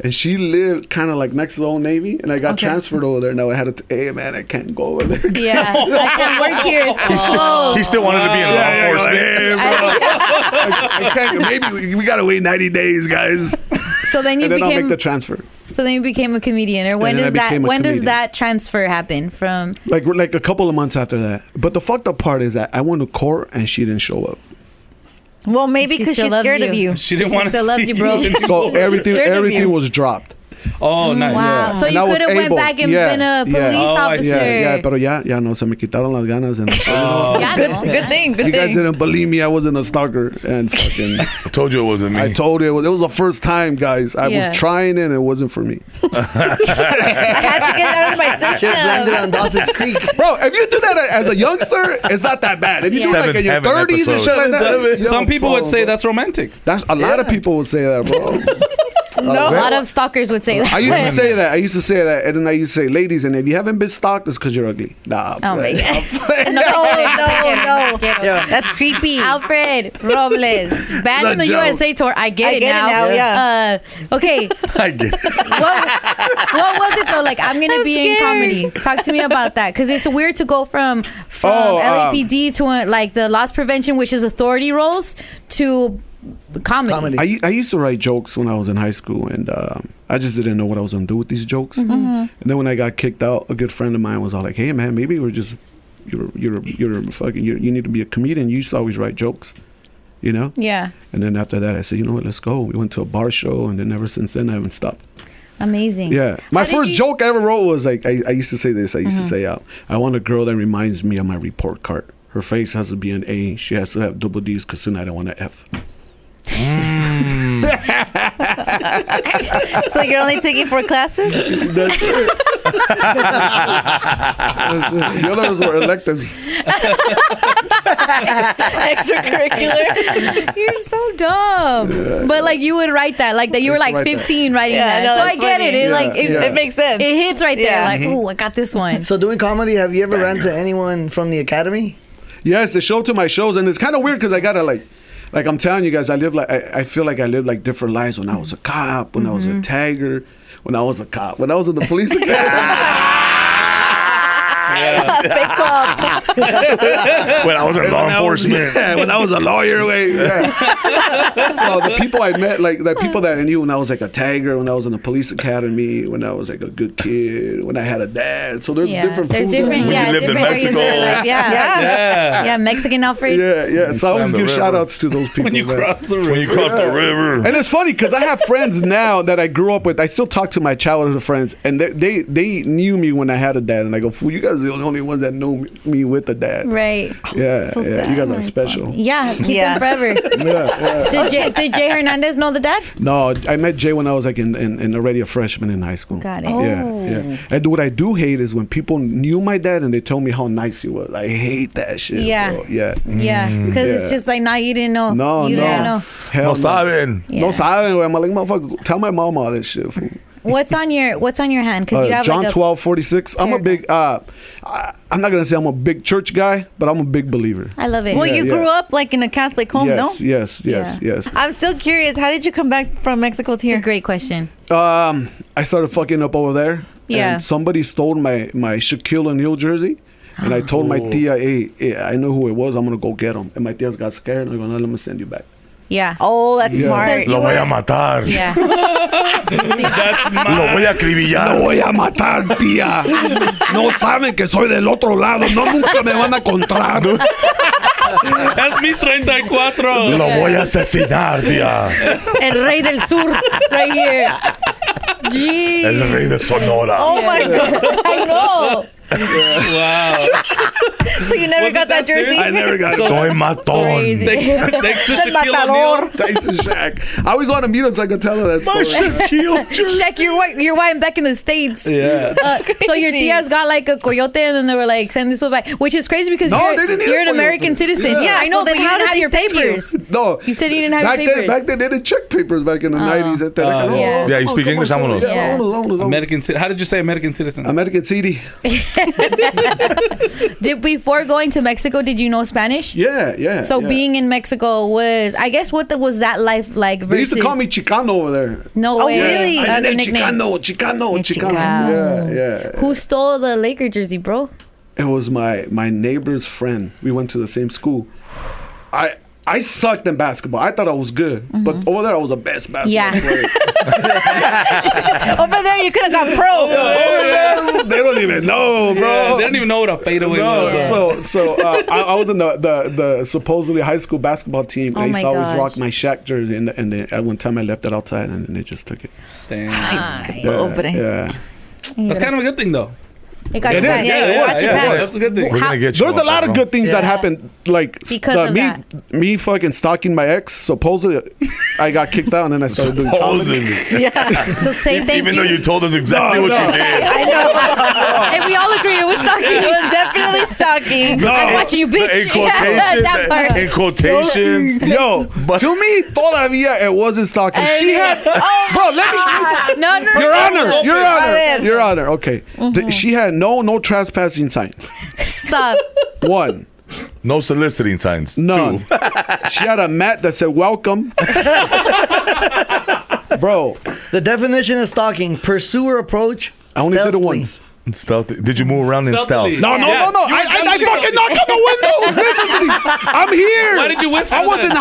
Speaker 3: and she lived kind of like next to the Old Navy, and I got transferred over there. Now I had to, hey man, I can't go over there.
Speaker 1: Yeah. I can't work here. It's too close.
Speaker 5: He still wanted to be in law enforcement.
Speaker 3: Hey, bro, I can't. Maybe we gotta wait 90 days, guys,
Speaker 1: So then you
Speaker 3: and then I'll make
Speaker 1: became.
Speaker 3: the transfer.
Speaker 1: So then you became a comedian, or when
Speaker 3: then I
Speaker 1: does that?
Speaker 3: became a
Speaker 1: When does
Speaker 3: comedian.
Speaker 1: that transfer happen from?
Speaker 3: Like a couple of months after that. But the fucked up part is that I went to court and she didn't show up.
Speaker 4: Well, maybe
Speaker 1: She
Speaker 4: because
Speaker 1: still
Speaker 4: she's
Speaker 1: loves
Speaker 4: scared
Speaker 1: you.
Speaker 4: of you.
Speaker 2: She didn't want to
Speaker 1: still loves
Speaker 2: see
Speaker 1: you, bro.
Speaker 3: So
Speaker 4: scared of
Speaker 3: everything
Speaker 4: you.
Speaker 3: was dropped.
Speaker 2: Oh, nice.
Speaker 1: Wow.
Speaker 3: Yeah.
Speaker 1: So
Speaker 3: And
Speaker 1: you
Speaker 3: I was
Speaker 1: could have went
Speaker 3: able-
Speaker 1: back and
Speaker 3: yeah,
Speaker 1: been a
Speaker 3: yeah.
Speaker 1: police
Speaker 2: Oh, I see.
Speaker 1: officer.
Speaker 3: Yeah, pero ya no, se me quitaron las ganas. And
Speaker 1: Yeah, no.
Speaker 4: Good thing. Good
Speaker 3: you guys
Speaker 4: thing.
Speaker 3: didn't believe me. I wasn't a stalker. And fucking,
Speaker 5: I told you it wasn't me.
Speaker 3: I told you it was the first time, guys. I
Speaker 1: Yeah.
Speaker 3: was trying and it wasn't for me.
Speaker 4: I had to get out of my
Speaker 6: Should have landed
Speaker 4: system.
Speaker 6: on Dawson's Creek.
Speaker 3: Bro, if you do that as a youngster, it's not that bad. If you do it like in your
Speaker 5: Seventh
Speaker 3: 30s and shit
Speaker 5: episode.
Speaker 3: like that. yo,
Speaker 2: Some people would
Speaker 3: bro,
Speaker 2: say
Speaker 3: bro.
Speaker 2: that's romantic.
Speaker 3: That's a lot of people would say that, bro.
Speaker 1: A lot of stalkers would say that.
Speaker 3: I used to say that. And then I used to say, ladies, and if you haven't been stalked, it's because you're ugly. Nah.
Speaker 1: Oh my God.
Speaker 4: No. That's creepy.
Speaker 1: Alfred Robles, banned in the
Speaker 3: joke.
Speaker 1: USA tour. I get
Speaker 4: I
Speaker 1: it
Speaker 4: get it
Speaker 1: now.
Speaker 4: now, yeah.
Speaker 1: Okay.
Speaker 5: I get it.
Speaker 1: What was it though? Like, I'm gonna be in comedy. Talk to me about that, because it's weird to go from LAPD to like the loss prevention, which is authority roles, to comedy.
Speaker 3: I used to write jokes when I was in high school, and I just didn't know what I was gonna do with these jokes. And then when I got kicked out, a good friend of mine was all like, "Hey man, maybe you're fucking you need to be a comedian. You used to always write jokes, you know."
Speaker 1: Yeah.
Speaker 3: And then after that, I said, "You know what? Let's go." We went to a bar show, and then ever since then, I haven't stopped.
Speaker 1: Amazing.
Speaker 3: Yeah, my
Speaker 1: How did
Speaker 3: first
Speaker 1: you-
Speaker 3: joke I ever wrote was like, I used to say this. I used to say, "I want a girl that reminds me of my report card. Her face has to be an A. She has to have double D's because tonight I want an F."
Speaker 4: So you're only taking 4 classes?
Speaker 3: That's it. That's it. The others were electives.
Speaker 4: Extracurricular.
Speaker 1: You're so dumb. But like, you would write that, like that you were
Speaker 3: I used to
Speaker 1: like
Speaker 3: write
Speaker 1: 15 writing
Speaker 4: Yeah,
Speaker 1: that.
Speaker 4: no,
Speaker 1: so I
Speaker 4: that's
Speaker 1: get
Speaker 4: funny.
Speaker 1: it. It like
Speaker 3: Yeah,
Speaker 1: it's,
Speaker 3: yeah.
Speaker 4: It makes sense.
Speaker 1: it hits right there.
Speaker 4: Yeah.
Speaker 1: Like, oh, I got this one.
Speaker 6: So doing comedy, have you ever ran to anyone from the academy?
Speaker 3: Yes, they show up to my shows, and it's kind of weird because I gotta like I'm telling you guys, I live like I feel like I lived like different lives when I was a cop, when I was a tagger, when I was a cop, when I was in the police academy.
Speaker 4: Fake up.
Speaker 5: When I was in law enforcement.
Speaker 3: When I was a lawyer. So the people I met, like the people that I knew when I was like a tagger, when I was in the police academy, when I was like a good kid, when I had a dad. So there's different.
Speaker 1: There's
Speaker 3: food
Speaker 1: different,
Speaker 3: that-
Speaker 5: When you lived in
Speaker 1: different areas of their
Speaker 5: Mexico.
Speaker 1: life. Yeah.
Speaker 2: Yeah.
Speaker 1: Mexican Alfred.
Speaker 3: Yeah. So I always
Speaker 5: swam the
Speaker 3: give
Speaker 5: river.
Speaker 3: shout outs to those people.
Speaker 2: When you
Speaker 3: man.
Speaker 2: cross the river.
Speaker 5: When you cross the river.
Speaker 3: And it's funny because I have friends now that I grew up with. I still talk to my childhood friends, and they knew me when I had a dad. And I go, "Fool, you guys are the only ones that know me with a dad."
Speaker 1: Right.
Speaker 3: Yeah,
Speaker 4: So
Speaker 3: yeah.
Speaker 4: sad.
Speaker 3: You guys are special.
Speaker 1: Yeah. Keep
Speaker 4: Yeah.
Speaker 1: them forever.
Speaker 3: Yeah.
Speaker 1: Did Jay Hernandez know the dad?
Speaker 3: No, I met Jay when I was like in already a freshman in high school.
Speaker 1: Got it.
Speaker 3: Yeah. And what I do hate is when people knew my dad and they told me how nice he was. I hate that shit.
Speaker 1: Yeah.
Speaker 3: Bro. Yeah.
Speaker 1: Yeah. Because it's
Speaker 3: Yeah.
Speaker 1: just like, now you didn't know.
Speaker 3: No,
Speaker 1: you
Speaker 3: no.
Speaker 1: didn't know.
Speaker 3: Hell
Speaker 5: No saben.
Speaker 1: Yeah.
Speaker 3: No saben, güey. I'm like, motherfucker, tell my mom all this shit, fool.
Speaker 1: What's on your hand? Because you have
Speaker 3: John
Speaker 1: like a
Speaker 3: 12:46. I'm a big. I'm not gonna say I'm a big church guy, but I'm a big believer.
Speaker 1: I love it.
Speaker 4: Well, you
Speaker 3: yeah.
Speaker 4: grew up like in a Catholic home,
Speaker 3: Yes,
Speaker 4: no?
Speaker 3: yes.
Speaker 1: Yeah.
Speaker 4: I'm still curious. How did you come back from Mexico to
Speaker 1: It's a
Speaker 4: here?
Speaker 1: great question.
Speaker 3: I started fucking up over there.
Speaker 1: Yeah.
Speaker 3: And somebody stole my Shaquille O'Neal jersey. And I told my tia, hey, I know who it was. I'm going to go get him. And my tias got scared. And I go, no, let me send you back.
Speaker 1: Yeah.
Speaker 4: Oh, that's
Speaker 3: Yeah.
Speaker 4: smart.
Speaker 1: Because
Speaker 5: Lo
Speaker 1: you
Speaker 5: voy a
Speaker 1: were-
Speaker 5: matar.
Speaker 1: Yeah.
Speaker 5: Lo voy a acribillar.
Speaker 3: voy a matar, tía. No saben que soy del otro lado. No, nunca me van a encontrar.
Speaker 2: Es mi 34.
Speaker 5: Lo voy a asesinar, tía.
Speaker 1: El rey del sur, right here. Jeez.
Speaker 5: El rey de Sonora.
Speaker 4: Oh my God.
Speaker 1: I know.
Speaker 2: Wow.
Speaker 4: So you never
Speaker 2: Was
Speaker 4: got
Speaker 2: it
Speaker 4: that
Speaker 2: that serious?
Speaker 4: jersey?
Speaker 3: I never got it.
Speaker 5: Soy matón.
Speaker 1: Crazy.
Speaker 2: Thanks to Shaquille O'Neal.
Speaker 3: Tyson Shaq. I always want to meet him so I can tell her that
Speaker 5: My
Speaker 3: story.
Speaker 5: Shaquille jersey.
Speaker 1: Check your white back in the States.
Speaker 2: Yeah.
Speaker 1: So your
Speaker 4: crazy.
Speaker 1: tias got like a coyote, and then they were like, send this one back, which is crazy because
Speaker 3: No, they didn't need
Speaker 1: you're
Speaker 3: a
Speaker 1: an American
Speaker 3: coyote.
Speaker 1: citizen.
Speaker 3: Yeah.
Speaker 1: Yeah, I know,
Speaker 4: So
Speaker 1: but
Speaker 4: then
Speaker 1: you
Speaker 4: how
Speaker 1: didn't
Speaker 4: did
Speaker 1: have
Speaker 4: they
Speaker 1: your
Speaker 4: send you?
Speaker 1: papers.
Speaker 3: No.
Speaker 1: You said you didn't have
Speaker 3: back
Speaker 1: your papers.
Speaker 3: Back then, they didn't check papers back in the 90s. They're like, oh,
Speaker 1: yeah.
Speaker 5: Yeah, you speak English?
Speaker 3: come on,
Speaker 5: Vámonos.
Speaker 1: Yeah.
Speaker 3: vámonos.
Speaker 2: American. How did you say American citizen?
Speaker 3: American City.
Speaker 1: Before going to Mexico, did you know Spanish?
Speaker 3: Yeah.
Speaker 1: So
Speaker 3: yeah.
Speaker 1: being in Mexico was, I guess, was that life like versus?
Speaker 3: They used to call me Chicano over there.
Speaker 1: No
Speaker 4: Oh,
Speaker 1: way.
Speaker 4: really?
Speaker 1: That was their
Speaker 3: Hey,
Speaker 1: nickname.
Speaker 3: Chicano.
Speaker 1: Chicano.
Speaker 3: Yeah.
Speaker 1: Who stole the Laker jersey, bro?
Speaker 3: It was my neighbor's friend. We went to the same school. I sucked in basketball. I thought I was good, but over there I was the best basketball player.
Speaker 4: Over there, you could have gone pro.
Speaker 3: Over there, they don't even know, bro.
Speaker 2: Yeah, they don't even know what a fadeaway was.
Speaker 3: So I was in the supposedly high school basketball team. I used to always rock my Shaq jersey, and then at one time I left it outside, and they just took it.
Speaker 2: Damn.
Speaker 3: Yeah.
Speaker 2: That's kind of a good thing, though.
Speaker 1: It got
Speaker 3: It
Speaker 1: you
Speaker 3: is,
Speaker 1: back.
Speaker 2: Yeah, that's a good thing.
Speaker 5: We're gonna get you.
Speaker 3: There's a lot of good things that happened, like
Speaker 1: Because of that.
Speaker 3: me fucking stalking my ex. Supposedly, I got kicked out, and then I started doing comedy.
Speaker 5: Supposedly.
Speaker 1: So say thank
Speaker 5: Even
Speaker 1: you.
Speaker 5: though you told us exactly what you did.
Speaker 4: I know.
Speaker 1: And we all agree it was stalking.
Speaker 4: It was definitely stalking.
Speaker 1: I'm watching you, bitch.
Speaker 5: In quotation,
Speaker 1: that part.
Speaker 5: in quotations.
Speaker 3: Yo,
Speaker 5: But-
Speaker 3: to me, todavía it wasn't stalking. She had, bro. Let me.
Speaker 1: No.
Speaker 3: Your Honor. Okay, she had no trespassing signs.
Speaker 1: Stop.
Speaker 3: One,
Speaker 5: No soliciting signs.
Speaker 3: none.
Speaker 5: Two.
Speaker 3: She had a mat that said "Welcome." Bro,
Speaker 6: The definition of stalking: pursue or approach.
Speaker 3: I only did it
Speaker 6: stealthily.
Speaker 3: once.
Speaker 5: Stealth. Did you move around in stealth?
Speaker 2: Stealthily.
Speaker 3: No.
Speaker 2: Yeah.
Speaker 3: I fucking knocked on the window. Listen to me. I'm here.
Speaker 2: Why did you whisper
Speaker 3: I wasn't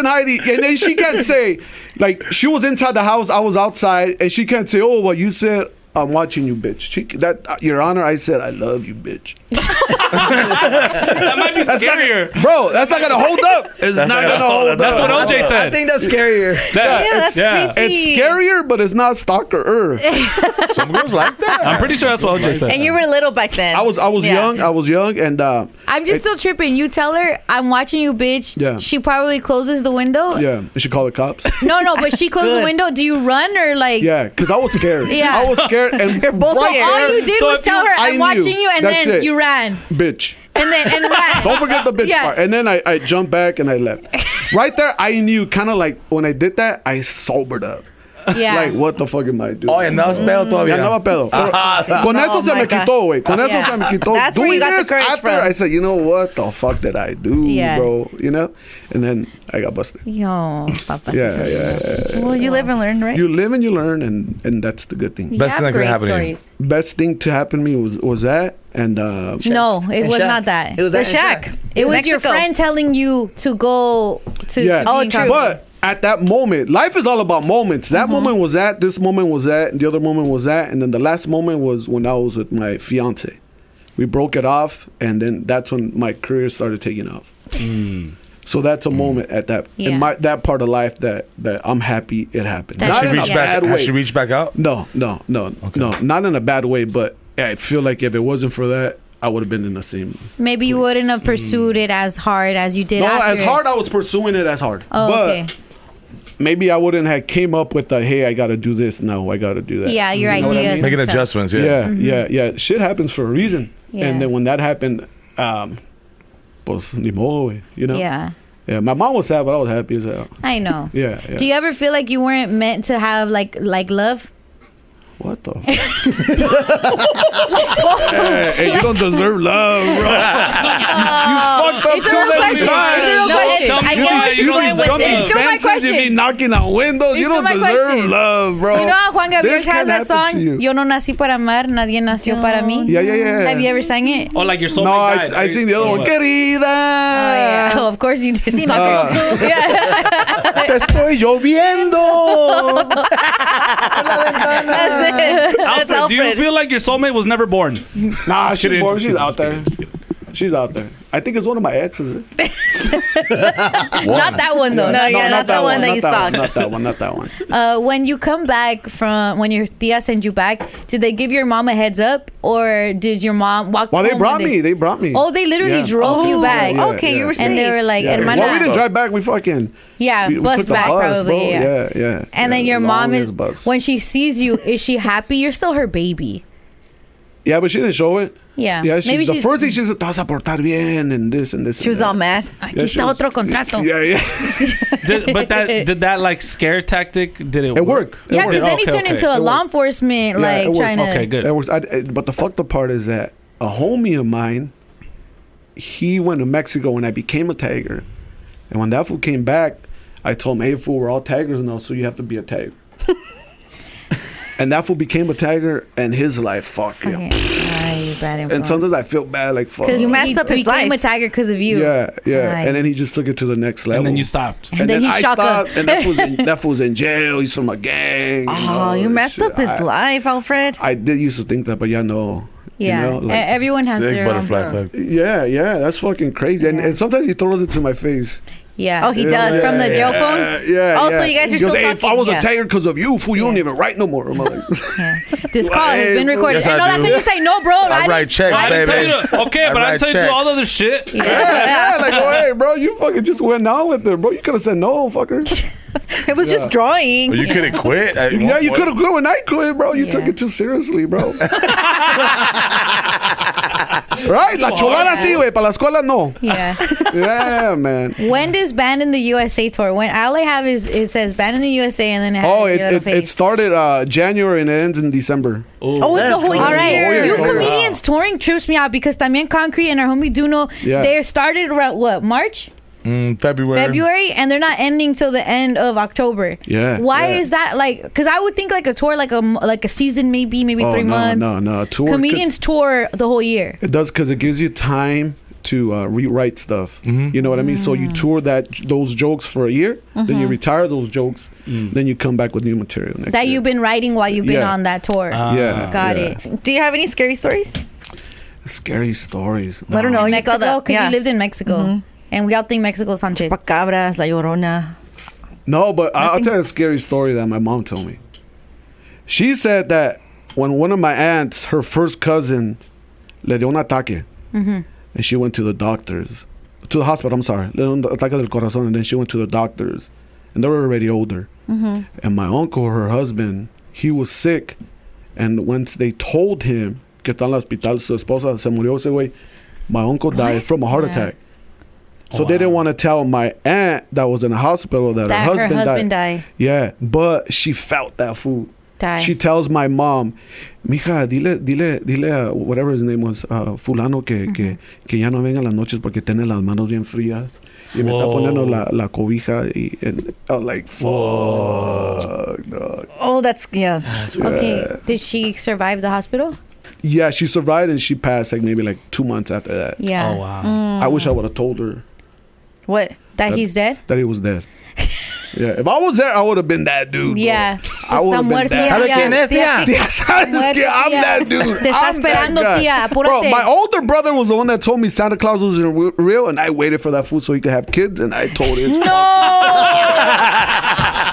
Speaker 3: hiding. And then she can't say, like, she was inside the house, I was outside, and she can't say, oh, well, you said I'm watching you, bitch. Your Honor, I said I love you, bitch.
Speaker 2: That might be scarier.
Speaker 3: Bro, that's not gonna hold up. It's not gonna hold up.
Speaker 2: That's what OJ
Speaker 6: I
Speaker 2: said.
Speaker 6: think that's scarier.
Speaker 4: That's creepy.
Speaker 3: It's scarier, but it's not stalker.
Speaker 5: Some girls like that.
Speaker 2: I'm pretty sure that's what OJ said.
Speaker 4: And you were little back then.
Speaker 3: I was young, and
Speaker 1: I'm just still tripping. You tell her, I'm watching you, bitch.
Speaker 3: Yeah.
Speaker 1: She probably closes the window.
Speaker 3: yeah, you should call the cops.
Speaker 1: No, but she closed the window. Do you run or like?
Speaker 3: Yeah, because I was scared.
Speaker 1: Yeah.
Speaker 3: I was scared, and
Speaker 4: You're both
Speaker 3: right
Speaker 4: scared.
Speaker 1: All you did
Speaker 2: So
Speaker 1: was
Speaker 2: if
Speaker 1: tell her,
Speaker 3: I
Speaker 1: I'm watching
Speaker 3: knew.
Speaker 1: you, and
Speaker 3: That's
Speaker 1: then
Speaker 3: it.
Speaker 1: you ran.
Speaker 3: bitch.
Speaker 1: And ran.
Speaker 3: Don't forget the bitch
Speaker 1: Yeah.
Speaker 3: part. And then I jumped back and I left. Right there, I knew, kind of like when I did that, I sobered up.
Speaker 1: Yeah.
Speaker 3: Like, what the fuck am I doing?
Speaker 5: Oh, and andabas pedo
Speaker 3: Ya
Speaker 5: todavía.
Speaker 3: andaba pedo. Con eso
Speaker 4: Oh
Speaker 3: se
Speaker 4: my
Speaker 3: me
Speaker 4: God.
Speaker 3: quitó, güey. Con eso
Speaker 1: Yeah.
Speaker 3: se me quitó.
Speaker 4: That's where you
Speaker 3: Doing
Speaker 4: got the
Speaker 3: this
Speaker 4: courage
Speaker 3: after,
Speaker 4: from.
Speaker 3: I said, you know what the fuck did I do,
Speaker 1: Yeah.
Speaker 3: bro? You know? And then I got busted.
Speaker 1: Yo, papá.
Speaker 3: Yeah.
Speaker 4: Well, you live and learn, right?
Speaker 3: You live and you learn, and that's the good thing.
Speaker 5: Best thing that could happen to you.
Speaker 3: Best thing to happen to me was that, and
Speaker 1: No, it
Speaker 6: And
Speaker 1: was
Speaker 6: Shaq.
Speaker 1: not that.
Speaker 6: It was
Speaker 4: The
Speaker 6: that and
Speaker 4: shack.
Speaker 1: It was your
Speaker 4: Mexico.
Speaker 1: friend telling you to go to.
Speaker 3: yeah.
Speaker 1: To be in trouble.
Speaker 3: But at that moment, life is all about moments. That moment was that, this moment was that, and the other moment was that, and then the last moment was when I was with my fiance. We broke it off, and then that's when my career started taking off. So that's a moment at that in
Speaker 1: Yeah.
Speaker 3: that part of life that I'm happy it happened.
Speaker 1: That
Speaker 3: Not
Speaker 1: should
Speaker 3: in a
Speaker 5: Reach
Speaker 1: Yeah.
Speaker 5: back.
Speaker 3: bad
Speaker 5: Has
Speaker 3: way.
Speaker 5: she reached back out?
Speaker 3: No, not in a bad way, but I feel like if it wasn't for that, I would have been in the same.
Speaker 1: Maybe you wouldn't have pursued it as hard as you did.
Speaker 3: No,
Speaker 1: after
Speaker 3: as hard I was pursuing it as hard.
Speaker 1: Oh,
Speaker 3: but
Speaker 1: okay.
Speaker 3: maybe I wouldn't have came up with the, hey, I got to do this. No, I got to do that.
Speaker 1: Yeah, your
Speaker 3: You know what I
Speaker 1: ideas.
Speaker 3: mean?
Speaker 1: and
Speaker 5: Making
Speaker 1: stuff.
Speaker 5: adjustments. Yeah.
Speaker 3: Yeah. Shit happens for a reason.
Speaker 1: Yeah.
Speaker 3: And then when that happened, pues ni modo, güey, you know?
Speaker 1: Yeah,
Speaker 3: Yeah, my mom was sad, but I was happy as hell.
Speaker 1: I know.
Speaker 3: Yeah.
Speaker 1: Do you ever feel like you weren't meant to have like love?
Speaker 3: What the? hey, you don't deserve love, bro. You fucked up
Speaker 1: It's a
Speaker 3: too
Speaker 1: real
Speaker 3: many
Speaker 1: question.
Speaker 3: times.
Speaker 1: It's a real question.
Speaker 2: Tell me
Speaker 4: I
Speaker 2: why
Speaker 4: get what
Speaker 2: you
Speaker 4: you're
Speaker 2: don't
Speaker 4: going with
Speaker 3: Jumping
Speaker 4: this.
Speaker 1: It's still my
Speaker 3: fences, you
Speaker 1: question.
Speaker 3: be knocking on windows.
Speaker 1: It's
Speaker 3: You don't
Speaker 1: still my
Speaker 3: deserve
Speaker 1: question.
Speaker 3: love, bro.
Speaker 1: You know how Juan Gabriel
Speaker 3: This
Speaker 1: has
Speaker 3: can
Speaker 1: that
Speaker 3: happen to
Speaker 1: song?
Speaker 3: you.
Speaker 1: Yo no nací para amar, nadie nació para mí.
Speaker 3: Yeah.
Speaker 1: Have you ever sang it?
Speaker 2: Oh, like your soulmate
Speaker 3: No,
Speaker 2: died.
Speaker 3: I seen the other one.
Speaker 2: What?
Speaker 3: Querida.
Speaker 1: Oh, yeah. Oh, of course you did.
Speaker 3: Uh,
Speaker 1: Yeah.
Speaker 3: Te estoy lloviendo.
Speaker 4: That's it. That's
Speaker 2: Alfred, do you
Speaker 4: Alfred.
Speaker 2: feel like your soulmate was never born?
Speaker 3: Nah,
Speaker 2: Kidding,
Speaker 3: she's
Speaker 2: just
Speaker 3: out there. She's out there. I think it's one of my exes.
Speaker 1: Not that one though.
Speaker 4: No, yeah, not the one that you stalked.
Speaker 3: Not that one.
Speaker 1: When you come back from when your tia sent you back, did they give your mom a heads up, or did your mom walk?
Speaker 3: Well, they
Speaker 1: home
Speaker 3: brought
Speaker 1: when
Speaker 3: me. They brought me.
Speaker 1: Oh, they literally
Speaker 3: Yeah.
Speaker 1: drove you back.
Speaker 3: Yeah,
Speaker 4: Okay,
Speaker 3: yeah.
Speaker 4: you were safe.
Speaker 1: And they were like,
Speaker 3: Yeah.
Speaker 1: hermana.
Speaker 3: Well, we didn't drive back. We fucking we
Speaker 1: bus
Speaker 3: took the
Speaker 1: back
Speaker 3: bus,
Speaker 1: probably.
Speaker 3: bro. Yeah.
Speaker 1: And then your
Speaker 3: Long
Speaker 1: mom
Speaker 3: as
Speaker 1: is
Speaker 3: bus.
Speaker 1: when she sees you, is she happy? You're still her baby.
Speaker 3: Yeah, but she didn't show it.
Speaker 1: Yeah.
Speaker 3: Yeah,
Speaker 1: Maybe
Speaker 3: the
Speaker 1: she's-
Speaker 3: first thing she said, "Te vas a portar bien," and this and this.
Speaker 4: She was all mad.
Speaker 1: Aquí
Speaker 3: Yeah, she
Speaker 1: está
Speaker 3: was-
Speaker 1: otro contrato.
Speaker 3: Yeah.
Speaker 2: Did that like scare tactic? Did it?
Speaker 3: It worked.
Speaker 1: Yeah, because then he
Speaker 2: Okay,
Speaker 1: turned
Speaker 2: okay.
Speaker 1: into a
Speaker 3: It
Speaker 1: law
Speaker 3: worked.
Speaker 1: enforcement,
Speaker 3: Yeah,
Speaker 1: like
Speaker 3: it worked.
Speaker 1: trying to.
Speaker 2: Okay, good.
Speaker 3: That was, but the fucked up part is that a homie of mine, he went to Mexico when I became a tagger, and when that fool came back, I told him, "Hey, fool, we're all taggers now, so you have to be a tagger." And that fool became a tagger, and his life fucked him.
Speaker 1: Ay, bad influence.
Speaker 3: And sometimes I feel bad, like fuck.
Speaker 1: Because
Speaker 4: You messed up his
Speaker 1: became
Speaker 4: life.
Speaker 1: a tiger because of you.
Speaker 3: Yeah.
Speaker 1: Right.
Speaker 3: And then he just took it to the next level.
Speaker 2: And then you stopped.
Speaker 1: And then he
Speaker 3: I
Speaker 1: shot up.
Speaker 3: stopped, and that fool's in jail. He's from a gang.
Speaker 4: Oh, you messed up his life, Alfred.
Speaker 3: I did used to think that, but yeah, no.
Speaker 1: Yeah.
Speaker 3: You know, like,
Speaker 1: Everyone has
Speaker 5: Sick
Speaker 1: their
Speaker 5: butterfly
Speaker 1: own.
Speaker 5: effect.
Speaker 3: yeah, that's fucking crazy. And sometimes he throws it to my face.
Speaker 1: Yeah.
Speaker 4: Oh, he does.
Speaker 1: From the jail phone?
Speaker 3: Yeah.
Speaker 4: Oh,
Speaker 3: yeah.
Speaker 4: so you guys are
Speaker 3: He goes,
Speaker 4: still
Speaker 3: hey, if I
Speaker 4: talking,
Speaker 3: was
Speaker 4: yeah.
Speaker 3: a tiger because of you, fool, you don't even write no more. I'm like,
Speaker 1: Yeah. This call has been recorded.
Speaker 5: Yes, I
Speaker 1: And no, that's
Speaker 5: do.
Speaker 1: when you say, no, bro.
Speaker 5: I write
Speaker 1: didn't-
Speaker 5: checks,
Speaker 2: I didn't
Speaker 5: baby.
Speaker 2: tell you to, okay, but I didn't tell you to do all the other shit.
Speaker 3: yeah, like, oh, hey, bro, you fucking just went on with it, bro. You could have said no, fucker.
Speaker 4: It was just drawing.
Speaker 5: But you could have quit.
Speaker 3: Yeah, you could have quit when I quit, bro. You took
Speaker 1: Yeah.
Speaker 3: it too seriously, bro. Right? La cholada sí, güey. Para la escuela, no.
Speaker 1: Yeah.
Speaker 3: Yeah, man.
Speaker 1: When does Band in the USA tour? When all I have is it says Band in the USA and then it has
Speaker 3: Oh,
Speaker 1: your little
Speaker 3: it
Speaker 1: face.
Speaker 3: started January and it ends in December.
Speaker 4: Oh, it's the whole
Speaker 1: All right,
Speaker 3: Oh, yeah.
Speaker 1: you
Speaker 3: Oh,
Speaker 1: comedians touring trips me out because también Concrete and our homie Duno,
Speaker 3: Yeah.
Speaker 1: they started around what, March?
Speaker 5: February.
Speaker 1: And they're not ending till the end of October.
Speaker 3: Yeah,
Speaker 1: Why
Speaker 3: yeah.
Speaker 1: is that like? Because I would think like a tour, like a season, maybe
Speaker 3: Oh,
Speaker 1: 3 months.
Speaker 3: No. Tour,
Speaker 1: Comedians tour the whole year.
Speaker 3: It does because it gives you time to rewrite stuff. You know what I mean? So you tour those jokes for a year, then you retire those jokes, then you come back with new material next
Speaker 1: That
Speaker 3: year.
Speaker 1: you've been writing while you've been
Speaker 3: Yeah.
Speaker 1: on that tour.
Speaker 3: Yeah.
Speaker 1: Got
Speaker 3: yeah.
Speaker 1: it.
Speaker 4: Do you have any scary stories?
Speaker 3: Scary stories.
Speaker 4: I don't know. You saw
Speaker 1: Mexico,
Speaker 4: that.
Speaker 1: because you lived in Mexico. And we all think Mexico's haunted.
Speaker 4: Chupacabras, La Llorona.
Speaker 3: No, but I'll tell you a scary story that my mom told me. She said that when one of my aunts, her first cousin, le dio un ataque, and she went to the doctors, to the hospital, I'm sorry, le dio un ataque del corazón, and then she went to the doctors, and they were already older. And my uncle, her husband, he was sick, and once they told him que está en el hospital, su esposa se murió ese güey, my uncle died from a heart attack. So they didn't want to tell my aunt that was in the hospital that her husband died. Yeah, but she felt that fool.
Speaker 1: Die.
Speaker 3: She tells my mom, mija, dile, whatever his name was, fulano, que ya no venga las noches porque tiene las manos bien frías. Y me está poniendo la cobija. And I'm like, fuck, dog.
Speaker 4: Oh, that's, yeah.
Speaker 1: Okay. Did she survive the hospital?
Speaker 3: Yeah, she survived and she passed like maybe like 2 months after that.
Speaker 1: Yeah.
Speaker 2: Oh, wow.
Speaker 3: I wish I would have told her
Speaker 4: What?
Speaker 1: That he's dead?
Speaker 3: that he was dead. Yeah, if I was there, I would have been that dude. bro.
Speaker 1: Yeah.
Speaker 3: I would have been that.
Speaker 6: ¿Sabe quién es, tía?
Speaker 3: Tía, ¿sabes qué? I'm that dude.
Speaker 1: Te está
Speaker 3: I'm that
Speaker 1: esperando,
Speaker 3: guy.
Speaker 1: tía.
Speaker 3: Bro,
Speaker 1: Apúrate.
Speaker 3: my older brother was the one that told me Santa Claus was real, and I waited for that food so he could have kids, and I told his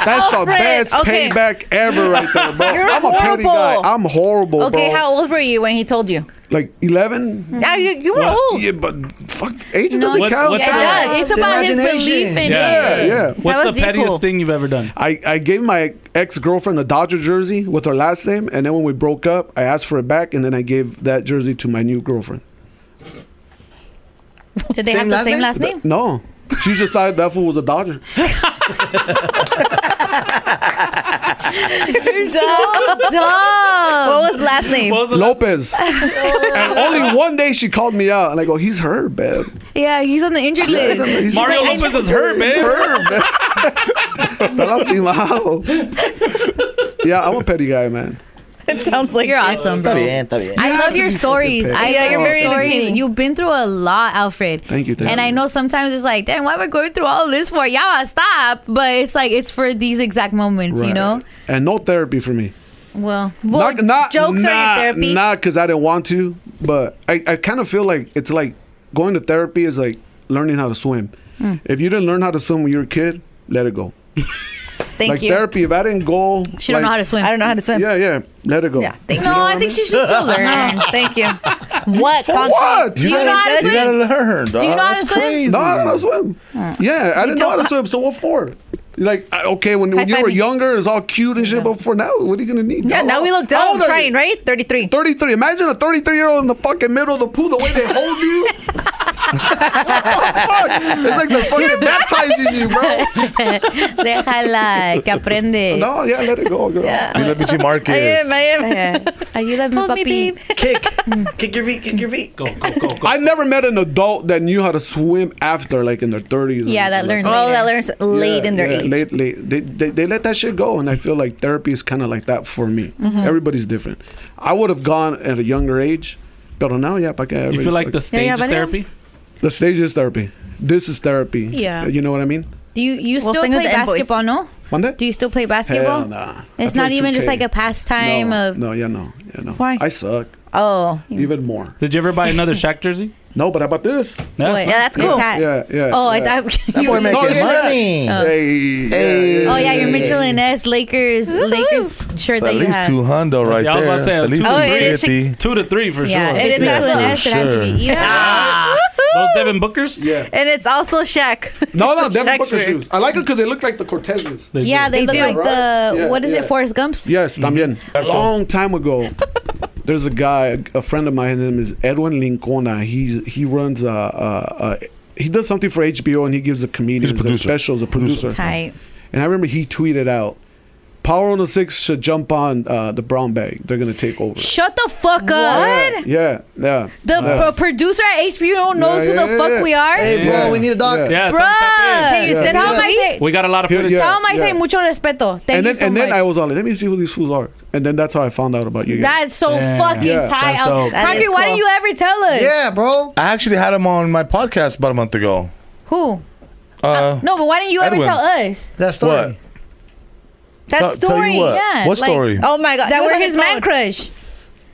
Speaker 3: That's the
Speaker 4: Alfred,
Speaker 3: best
Speaker 4: okay.
Speaker 3: payback ever right there, bro.
Speaker 4: You're
Speaker 3: I'm a petty
Speaker 4: horrible.
Speaker 3: guy. I'm horrible,
Speaker 4: Okay,
Speaker 3: bro.
Speaker 4: how old were you when he told you?
Speaker 3: Like 11?
Speaker 4: Yeah, you were
Speaker 2: What?
Speaker 4: old.
Speaker 3: Yeah, but fuck, age
Speaker 1: No,
Speaker 3: doesn't count.
Speaker 2: what's
Speaker 1: It
Speaker 2: the-
Speaker 1: does. It's about his
Speaker 6: Imagination.
Speaker 1: belief in
Speaker 3: Yeah,
Speaker 1: it.
Speaker 3: yeah.
Speaker 2: What's
Speaker 4: That
Speaker 2: the
Speaker 4: was really
Speaker 2: pettiest
Speaker 4: cool.
Speaker 2: thing you've ever done?
Speaker 3: I gave my ex-girlfriend a Dodger jersey with her last name, and then when we broke up, I asked for it back, and then I gave that jersey to my new girlfriend.
Speaker 1: Did they
Speaker 6: Same
Speaker 1: have the
Speaker 6: last
Speaker 1: same
Speaker 6: name?
Speaker 1: last name?
Speaker 3: No. She just thought that fool was a Dodger.
Speaker 1: You're so dumb.
Speaker 4: What was last name?
Speaker 2: What was the
Speaker 3: Lopez. And only one day she called me out, and I go, he's hurt, babe.
Speaker 1: Yeah, he's on the injured list.
Speaker 3: He's
Speaker 2: Mario Lopez is hurt, man.
Speaker 3: hurt, man. Está lastimado. Yeah, I'm a petty guy, man.
Speaker 4: It sounds like
Speaker 1: You're
Speaker 4: it.
Speaker 1: awesome,
Speaker 6: Está
Speaker 1: bro.
Speaker 6: bien, está bien.
Speaker 1: I
Speaker 3: have
Speaker 1: love
Speaker 3: to
Speaker 1: your
Speaker 3: be
Speaker 1: stories.
Speaker 3: fucking
Speaker 1: I
Speaker 3: petty.
Speaker 1: love
Speaker 4: you're
Speaker 1: your
Speaker 4: very
Speaker 1: stories.
Speaker 4: entertaining.
Speaker 1: You've been through a lot, Alfred.
Speaker 3: Thank you.
Speaker 1: And I know sometimes it's like, damn, why am I going through all this for? Yeah, stop. But it's like, it's for these exact moments, you
Speaker 3: Right.
Speaker 1: know?
Speaker 3: And no therapy for me.
Speaker 1: Well,
Speaker 4: Well, jokes are your therapy.
Speaker 3: Not because I didn't want to, but I kind of feel like it's like going to therapy is like learning how to swim. If you didn't learn how to swim when you were a kid, let it go.
Speaker 4: Thank
Speaker 3: like
Speaker 4: you.
Speaker 3: therapy, if I didn't go,
Speaker 1: she don't know how to swim.
Speaker 4: I don't know how to swim.
Speaker 3: Yeah, let it go.
Speaker 4: Yeah, thank you.
Speaker 1: No, I think she should still learn.
Speaker 4: Thank you. What?
Speaker 3: What?
Speaker 1: Do you know how to
Speaker 5: You gotta
Speaker 1: swim?
Speaker 5: learn, dog.
Speaker 1: Do you know how to
Speaker 5: That's
Speaker 1: swim?
Speaker 5: crazy.
Speaker 3: No, I don't know how to swim. Yeah, I didn't know how to swim. So what for? Like, okay, when you were
Speaker 4: High-fiving.
Speaker 3: younger, it's all cute and shit. But for now, what are you gonna need?
Speaker 4: Yeah, now we look
Speaker 3: How
Speaker 4: dumb
Speaker 3: old are
Speaker 4: trying,
Speaker 3: you?
Speaker 4: right? 33.
Speaker 3: 33. Imagine a 33-year-old in the fucking middle of the pool. The way they hold you. It's like they're fucking baptizing you, bro.
Speaker 1: Déjala, que aprende.
Speaker 3: No, yeah, let it go, girl.
Speaker 4: Yeah.
Speaker 5: You let Pichi Marquez.
Speaker 4: I am.
Speaker 1: Ayúdame,
Speaker 4: Hold me,
Speaker 1: papi.
Speaker 4: babe.
Speaker 6: Kick your feet, kick your feet.
Speaker 2: Go.
Speaker 3: I never met an adult that knew how to swim after, like in their 30s.
Speaker 1: Yeah, that learned
Speaker 4: Oh,
Speaker 1: later.
Speaker 4: that learns late in their age.
Speaker 3: Late. They let that shit go, and I feel like therapy is kind of like that for me.
Speaker 1: Mm-hmm.
Speaker 3: Everybody's different. I would have gone at a younger age, Pero now, yeah, pa que
Speaker 2: You feel like the stage is therapy?
Speaker 3: The stage is therapy. This is therapy.
Speaker 1: Yeah.
Speaker 3: You know what I mean?
Speaker 1: Do you
Speaker 4: We'll
Speaker 1: still
Speaker 4: sing with
Speaker 1: play
Speaker 4: the invoice.
Speaker 1: basketball? No.
Speaker 3: Monday?
Speaker 1: Do you still play basketball?
Speaker 3: Hell nah.
Speaker 1: It's
Speaker 3: I
Speaker 1: not
Speaker 3: play
Speaker 1: even just
Speaker 3: 2K.
Speaker 1: like a pastime of.
Speaker 3: No.
Speaker 4: Why?
Speaker 3: I suck.
Speaker 4: Oh.
Speaker 3: Even more.
Speaker 2: Did you ever buy another Shaq jersey?
Speaker 3: No, but how about this?
Speaker 2: That's
Speaker 1: What?
Speaker 2: fine.
Speaker 4: Yeah, that's cool.
Speaker 1: It's hat.
Speaker 3: Yeah.
Speaker 1: Oh, I
Speaker 3: yeah.
Speaker 1: thought
Speaker 6: That boy making
Speaker 3: it's that.
Speaker 6: money.
Speaker 3: Hey.
Speaker 1: Oh yeah, your Mitchell and S Lakers shirt
Speaker 5: So
Speaker 1: that
Speaker 5: at
Speaker 1: you
Speaker 5: least
Speaker 1: have.
Speaker 5: 200 right
Speaker 2: Yeah, I was
Speaker 5: there.
Speaker 2: about to say,
Speaker 5: So at least
Speaker 2: 250.
Speaker 5: 250.
Speaker 2: 2 to 3 for
Speaker 1: Yeah,
Speaker 2: sure.
Speaker 1: if it's
Speaker 4: It is
Speaker 1: Mitchell and
Speaker 4: that.
Speaker 1: S, it has to be. Yeah.
Speaker 2: Those Devin Bookers?
Speaker 3: Yeah.
Speaker 4: And it's also Shaq.
Speaker 3: No,
Speaker 4: It's a
Speaker 3: Devin
Speaker 4: Shaq
Speaker 3: Booker
Speaker 4: shirt.
Speaker 3: shoes. I like it because they look like the Cortezes.
Speaker 1: Yeah, they look
Speaker 4: do,
Speaker 1: like
Speaker 3: right?
Speaker 1: the
Speaker 3: Yeah,
Speaker 1: what is
Speaker 3: yeah.
Speaker 1: it, Forrest Gumps?
Speaker 3: Yes, también. A long time ago, there's a guy, a friend of mine. His name is Edwin Lincona. He runs he does something for HBO and he gives the comedians
Speaker 5: He's a producer.
Speaker 3: specials. A producer.
Speaker 1: Tight.
Speaker 3: And I remember he tweeted out, "Power 106 should jump on the brown bag. They're gonna take over."
Speaker 1: Shut the fuck up.
Speaker 3: Yeah.
Speaker 1: The producer at HBO knows who the fuck we are.
Speaker 6: Hey, bro,
Speaker 2: Yeah.
Speaker 6: we need a doc.
Speaker 3: Yeah.
Speaker 2: Yeah,
Speaker 1: Bruh.
Speaker 4: Can you
Speaker 3: Yeah.
Speaker 4: send
Speaker 1: Tell
Speaker 4: it
Speaker 1: him
Speaker 4: to
Speaker 1: I
Speaker 4: me?
Speaker 1: say.
Speaker 2: we got a lot of
Speaker 3: Yeah,
Speaker 2: footage.
Speaker 3: yeah.
Speaker 1: Tell him I say mucho respeto. Thank you so
Speaker 3: and
Speaker 1: much.
Speaker 3: then I was all like, let me see who these fools are. And then that's how I found out about you guys.
Speaker 1: That's so
Speaker 2: Yeah.
Speaker 1: fucking
Speaker 3: Yeah,
Speaker 1: tight.
Speaker 2: that's dope.
Speaker 4: That
Speaker 1: Concrete,
Speaker 4: is
Speaker 1: why
Speaker 4: cool.
Speaker 1: didn't you ever tell us?
Speaker 6: Yeah, bro.
Speaker 5: I actually had him on my podcast about a month ago.
Speaker 1: Who? No, but why didn't you
Speaker 5: Edwin.
Speaker 1: ever tell us?
Speaker 6: That story.
Speaker 5: What?
Speaker 4: That
Speaker 5: Tell you
Speaker 4: story.
Speaker 5: what.
Speaker 1: Yeah,
Speaker 5: What
Speaker 1: like-
Speaker 5: story?
Speaker 4: Oh my God.
Speaker 1: That
Speaker 4: He was
Speaker 1: we're
Speaker 4: on
Speaker 1: his man
Speaker 4: phone.
Speaker 1: crush.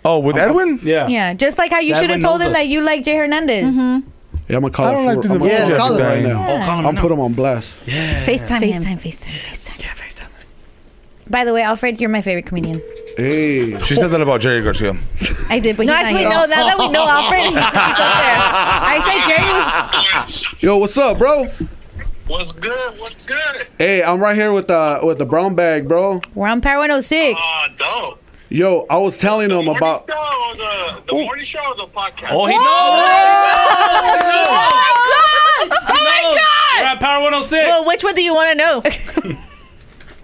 Speaker 5: Oh, with Edwin?
Speaker 2: Yeah.
Speaker 1: Yeah, just like how you
Speaker 2: That
Speaker 1: should have
Speaker 2: one
Speaker 1: told
Speaker 2: knows
Speaker 1: him that
Speaker 2: us.
Speaker 1: you like Jay Hernandez.
Speaker 3: Yeah, I'm gonna call
Speaker 5: I
Speaker 3: it
Speaker 5: don't like to do the
Speaker 6: Yeah,
Speaker 5: bullshit
Speaker 6: call him.
Speaker 5: right
Speaker 3: right
Speaker 5: now.
Speaker 3: now.
Speaker 2: Oh, call him
Speaker 3: I'm
Speaker 2: now.
Speaker 3: put him on blast.
Speaker 2: Yeah.
Speaker 4: FaceTime him.
Speaker 1: FaceTime.
Speaker 2: Yeah, FaceTime.
Speaker 1: By the way, Alfred, you're my favorite comedian.
Speaker 3: Hey.
Speaker 5: She said that about Jerry Garcia.
Speaker 1: I did, but
Speaker 4: No,
Speaker 1: he's
Speaker 4: actually,
Speaker 1: not
Speaker 4: no.
Speaker 1: here.
Speaker 4: Now that we know Alfred, he's up there.
Speaker 1: I said Jerry was.
Speaker 3: Yo, what's up, bro?
Speaker 7: What's good? What's good?
Speaker 3: Hey, I'm right here with the brown bag, bro.
Speaker 1: We're on Power 106.
Speaker 7: Dope.
Speaker 3: Yo, I was telling him
Speaker 7: Morning
Speaker 3: about.
Speaker 7: show or the morning show or the podcast?
Speaker 2: Oh, he knows.
Speaker 1: Oh my
Speaker 2: We're
Speaker 1: God!
Speaker 2: at Power 106.
Speaker 4: Well, which one do you want to know?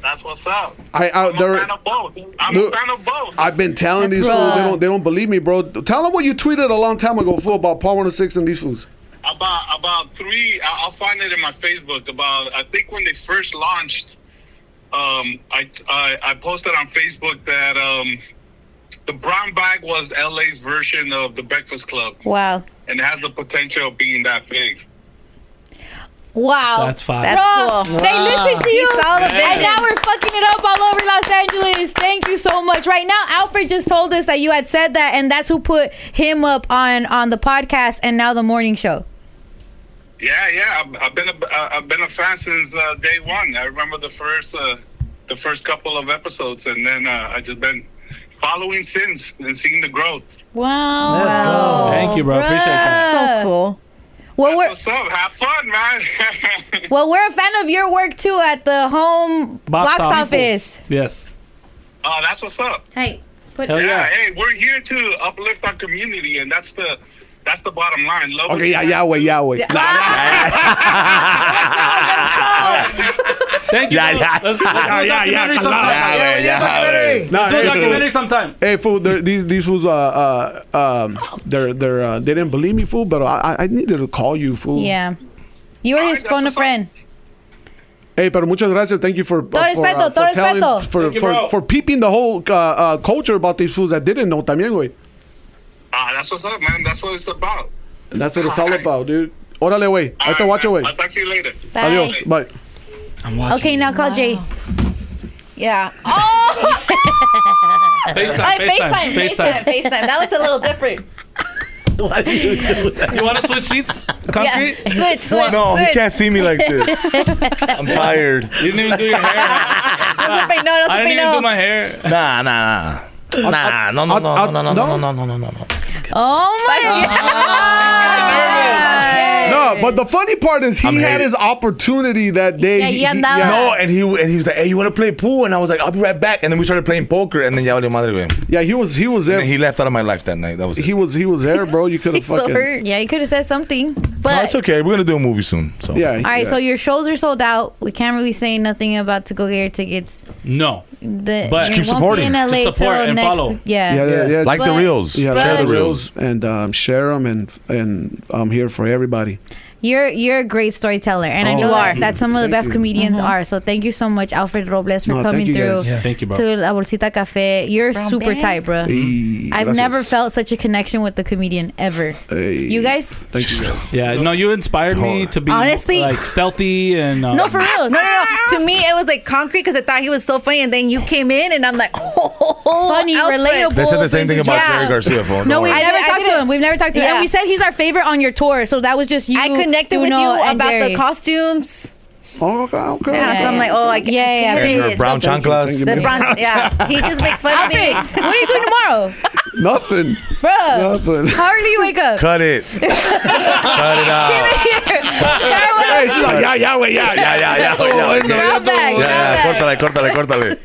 Speaker 7: That's what's up.
Speaker 3: I'm
Speaker 7: I'm a
Speaker 3: there.
Speaker 7: fan of both. I'm
Speaker 3: Look,
Speaker 7: a fan of both.
Speaker 3: I've been telling these
Speaker 1: Bro.
Speaker 3: fools they don't believe me, bro. Tell them what you tweeted a long time ago, fool, about Power 106 and these fools.
Speaker 7: About three. I'll find it in my Facebook. I think when they first launched, I posted on Facebook that the brown bag was LA's version of the Breakfast Club,
Speaker 1: Wow.
Speaker 7: and it has the potential of being that big.
Speaker 1: Wow.
Speaker 2: That's fine.
Speaker 4: That's
Speaker 1: Bro,
Speaker 4: cool.
Speaker 1: they listen to you.
Speaker 4: He saw the
Speaker 1: And
Speaker 4: vision.
Speaker 1: now we're fucking it up all over Los Angeles. Thank you so much. Right now, Alfred just told us that you had said that, and that's who put him up on the podcast and now the morning show.
Speaker 7: Yeah. I've been a fan since day one. I remember the first couple of episodes, and then I just been following since and seeing the growth.
Speaker 1: Wow.
Speaker 6: Let's go.
Speaker 2: Thank you, bro. Appreciate that.
Speaker 4: So cool.
Speaker 1: Well,
Speaker 7: That's what's up. Have fun, man.
Speaker 1: we're a fan of your work too at the home box office.
Speaker 2: Yes.
Speaker 7: Oh, that's what's up.
Speaker 1: Hey, put
Speaker 2: Hell yeah.
Speaker 7: Hey, we're here to uplift our community, and that's the bottom line. Love
Speaker 3: Okay, Yahweh.
Speaker 2: Thank you.
Speaker 5: Yeah,
Speaker 2: bro.
Speaker 5: yeah.
Speaker 2: Let's do a documentary sometime.
Speaker 6: Yeah, we need a documentary.
Speaker 3: Nah,
Speaker 2: Let's do a
Speaker 3: hey,
Speaker 2: documentary sometime.
Speaker 3: Hey, fool, these fools, they didn't believe me, fool, but I needed to call you, fool.
Speaker 1: Yeah. You were his
Speaker 7: Alright,
Speaker 1: phone a
Speaker 7: that's what's
Speaker 1: friend.
Speaker 3: Hey, pero muchas gracias. Thank you for
Speaker 1: respeto, todo
Speaker 3: telling,
Speaker 1: respeto.
Speaker 2: Thank you, bro.
Speaker 3: for peeping the whole culture about these fools that didn't know también, güey.
Speaker 7: That's what's up, man. That's what it's about.
Speaker 3: And that's what it's all about, dude. Órale, güey. I have to watch away.
Speaker 7: I'll talk to you later.
Speaker 1: Bye.
Speaker 3: Adios. Bye.
Speaker 2: I'm watching.
Speaker 1: Okay, now call Jay.
Speaker 4: Yeah.
Speaker 2: FaceTime.
Speaker 4: That was a little different.
Speaker 6: What are you doing?
Speaker 2: You want to switch seats? Concrete?
Speaker 4: Yeah. Switch.
Speaker 5: No, he
Speaker 4: switch.
Speaker 5: can't see me like this. I'm tired.
Speaker 2: You didn't even do your hair.
Speaker 4: No se peinó, no
Speaker 2: I
Speaker 4: se
Speaker 2: didn't even do
Speaker 4: peinó.
Speaker 2: my hair.
Speaker 5: No.
Speaker 1: Oh my God.
Speaker 3: No, but the funny part is he
Speaker 5: I'm
Speaker 3: had
Speaker 5: hating.
Speaker 3: his opportunity that day.
Speaker 1: Yeah, y andaba.
Speaker 5: No, and he was like, "Hey, you want to play pool?" And I was like, "I'll be right back." And then we started playing poker, and then ya valió madre, güey.
Speaker 3: Yeah, he was
Speaker 5: And
Speaker 3: there.
Speaker 5: then he left out of my life that night. That was it.
Speaker 3: He was there, bro. You could have
Speaker 4: He's so
Speaker 3: fucking.
Speaker 4: hurt.
Speaker 1: Yeah, you could have said something.
Speaker 5: No,
Speaker 4: But
Speaker 5: it's okay. We're gonna do a movie soon. So
Speaker 3: Yeah.
Speaker 1: All right, so your shows are sold out. We can't really say nothing about to go get your tickets.
Speaker 2: No. But
Speaker 5: keep supporting.
Speaker 2: Just support and follow.
Speaker 1: Yeah.
Speaker 5: Like the reels.
Speaker 3: Yeah,
Speaker 5: Share
Speaker 3: like
Speaker 5: the reels.
Speaker 3: and share them, and I'm here for everybody.
Speaker 1: You're a great storyteller, and I know that some of the best comedians are. So thank you so much, Alfred Robles, for coming through.
Speaker 2: Thank you, bro.
Speaker 1: To La Bolsita Cafe. You're super tight, bro. I've never felt such a connection with the comedian ever. You guys?
Speaker 3: Thank you guys.
Speaker 2: Yeah, no, you inspired me to be
Speaker 4: honestly
Speaker 2: like stealthy and
Speaker 1: no, for real.
Speaker 4: No. To me, it was like concrete because I thought he was so funny, and then you came in, and I'm like,
Speaker 1: funny,
Speaker 4: Alfred.
Speaker 1: relatable.
Speaker 5: They said the same thing about Jerry Garcia.
Speaker 1: No, we've never talked to him. We've never talked to him.
Speaker 4: Yeah.
Speaker 1: And we said he's our favorite on your tour, so that was just you.
Speaker 4: I connected with you about the costumes.
Speaker 3: Oh, okay.
Speaker 4: Yeah, so I'm like, I get it.
Speaker 5: Brown chanclas.
Speaker 4: The brown, he just makes fun of me.
Speaker 1: Alfred, what are you doing tomorrow?
Speaker 3: Nothing.
Speaker 1: Bruh,
Speaker 3: Nothing.
Speaker 1: how early you wake up?
Speaker 5: Cut it. Cut it out.
Speaker 3: Hey, she's like, yeah.
Speaker 5: Yeah.
Speaker 1: Round back.
Speaker 5: Córtale.